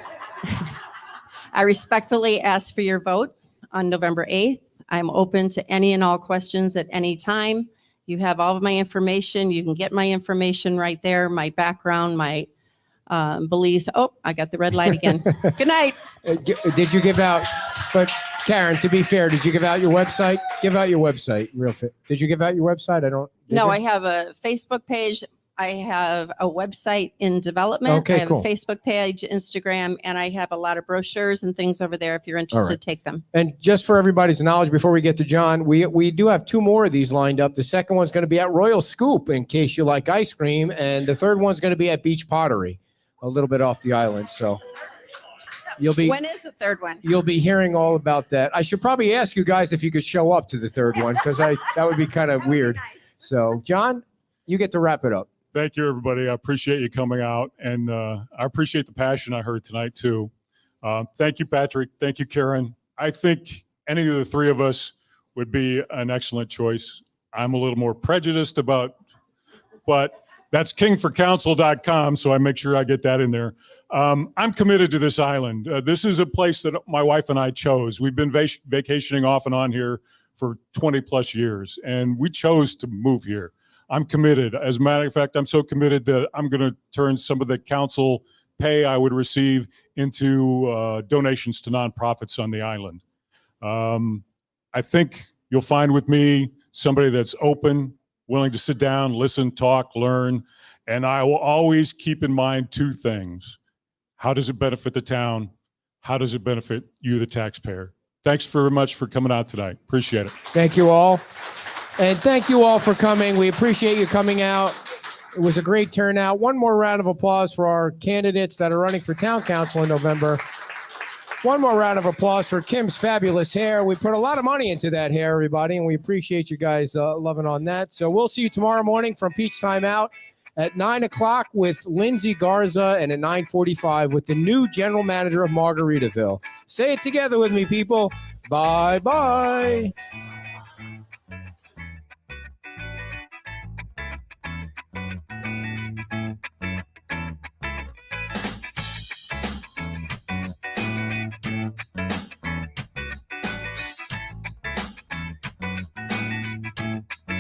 I respectfully ask for your vote on November 8th. I'm open to any and all questions at any time. You have all of my information. You can get my information right there, my background, my beliefs. Oh, I got the red light again. Good night. Did you give out, but Karen, to be fair, did you give out your website? Give out your website real fit. Did you give out your website? No, I have a Facebook page. I have a website in development. Okay, I have cool. a Facebook page, Instagram, and I have a lot of brochures and things over there. If you're interested, right. take them. And just for everybody's knowledge, before we get to John, we do have 2 more of these lined up. The second one's going to be at Royal Scoop, in case you like ice cream. And the third one's going to be at Beach Pottery, a little bit off the island. So When is the third one? you'll be hearing all about that. I should probably ask you guys if you could show up to the third one, because that would be kind of weird. So John, you get to wrap it up. Thank you, everybody. I appreciate you coming out, and I appreciate the passion I heard tonight, too. Thank you, Patrick. Thank you, Karen. I think any of the three of us would be an excellent choice. I'm a little more prejudiced but that's kingforcouncil.com, so I make sure I get that in there. I'm committed to this island. This is a place that my wife and I chose. We've been vacationing off and on here for 20 plus years, and we chose to move here. I'm committed. As a matter of fact, I'm so committed that I'm going to turn some of the council pay I would receive into donations to nonprofits on the island. I think you'll find with me somebody that's open, willing to sit down, listen, talk, learn, and I will always keep in mind two things. How does it benefit the town? How does it benefit you, the taxpayer? Thanks very much for coming out tonight. Appreciate it. Thank you all. And thank you all for coming. We appreciate you coming out. It was a great turnout. One more round of applause for our candidates that are running for town council in November. One more round of applause for Kim's fabulous hair. We put a lot of money into that hair, everybody, and we appreciate you guys loving on that. So we'll see you tomorrow morning from Peach Time Out at 9 o'clock with Lindsay Garza, and at 9:45 with the new general manager of Margaritaville. Say it together with me, people. Bye-bye.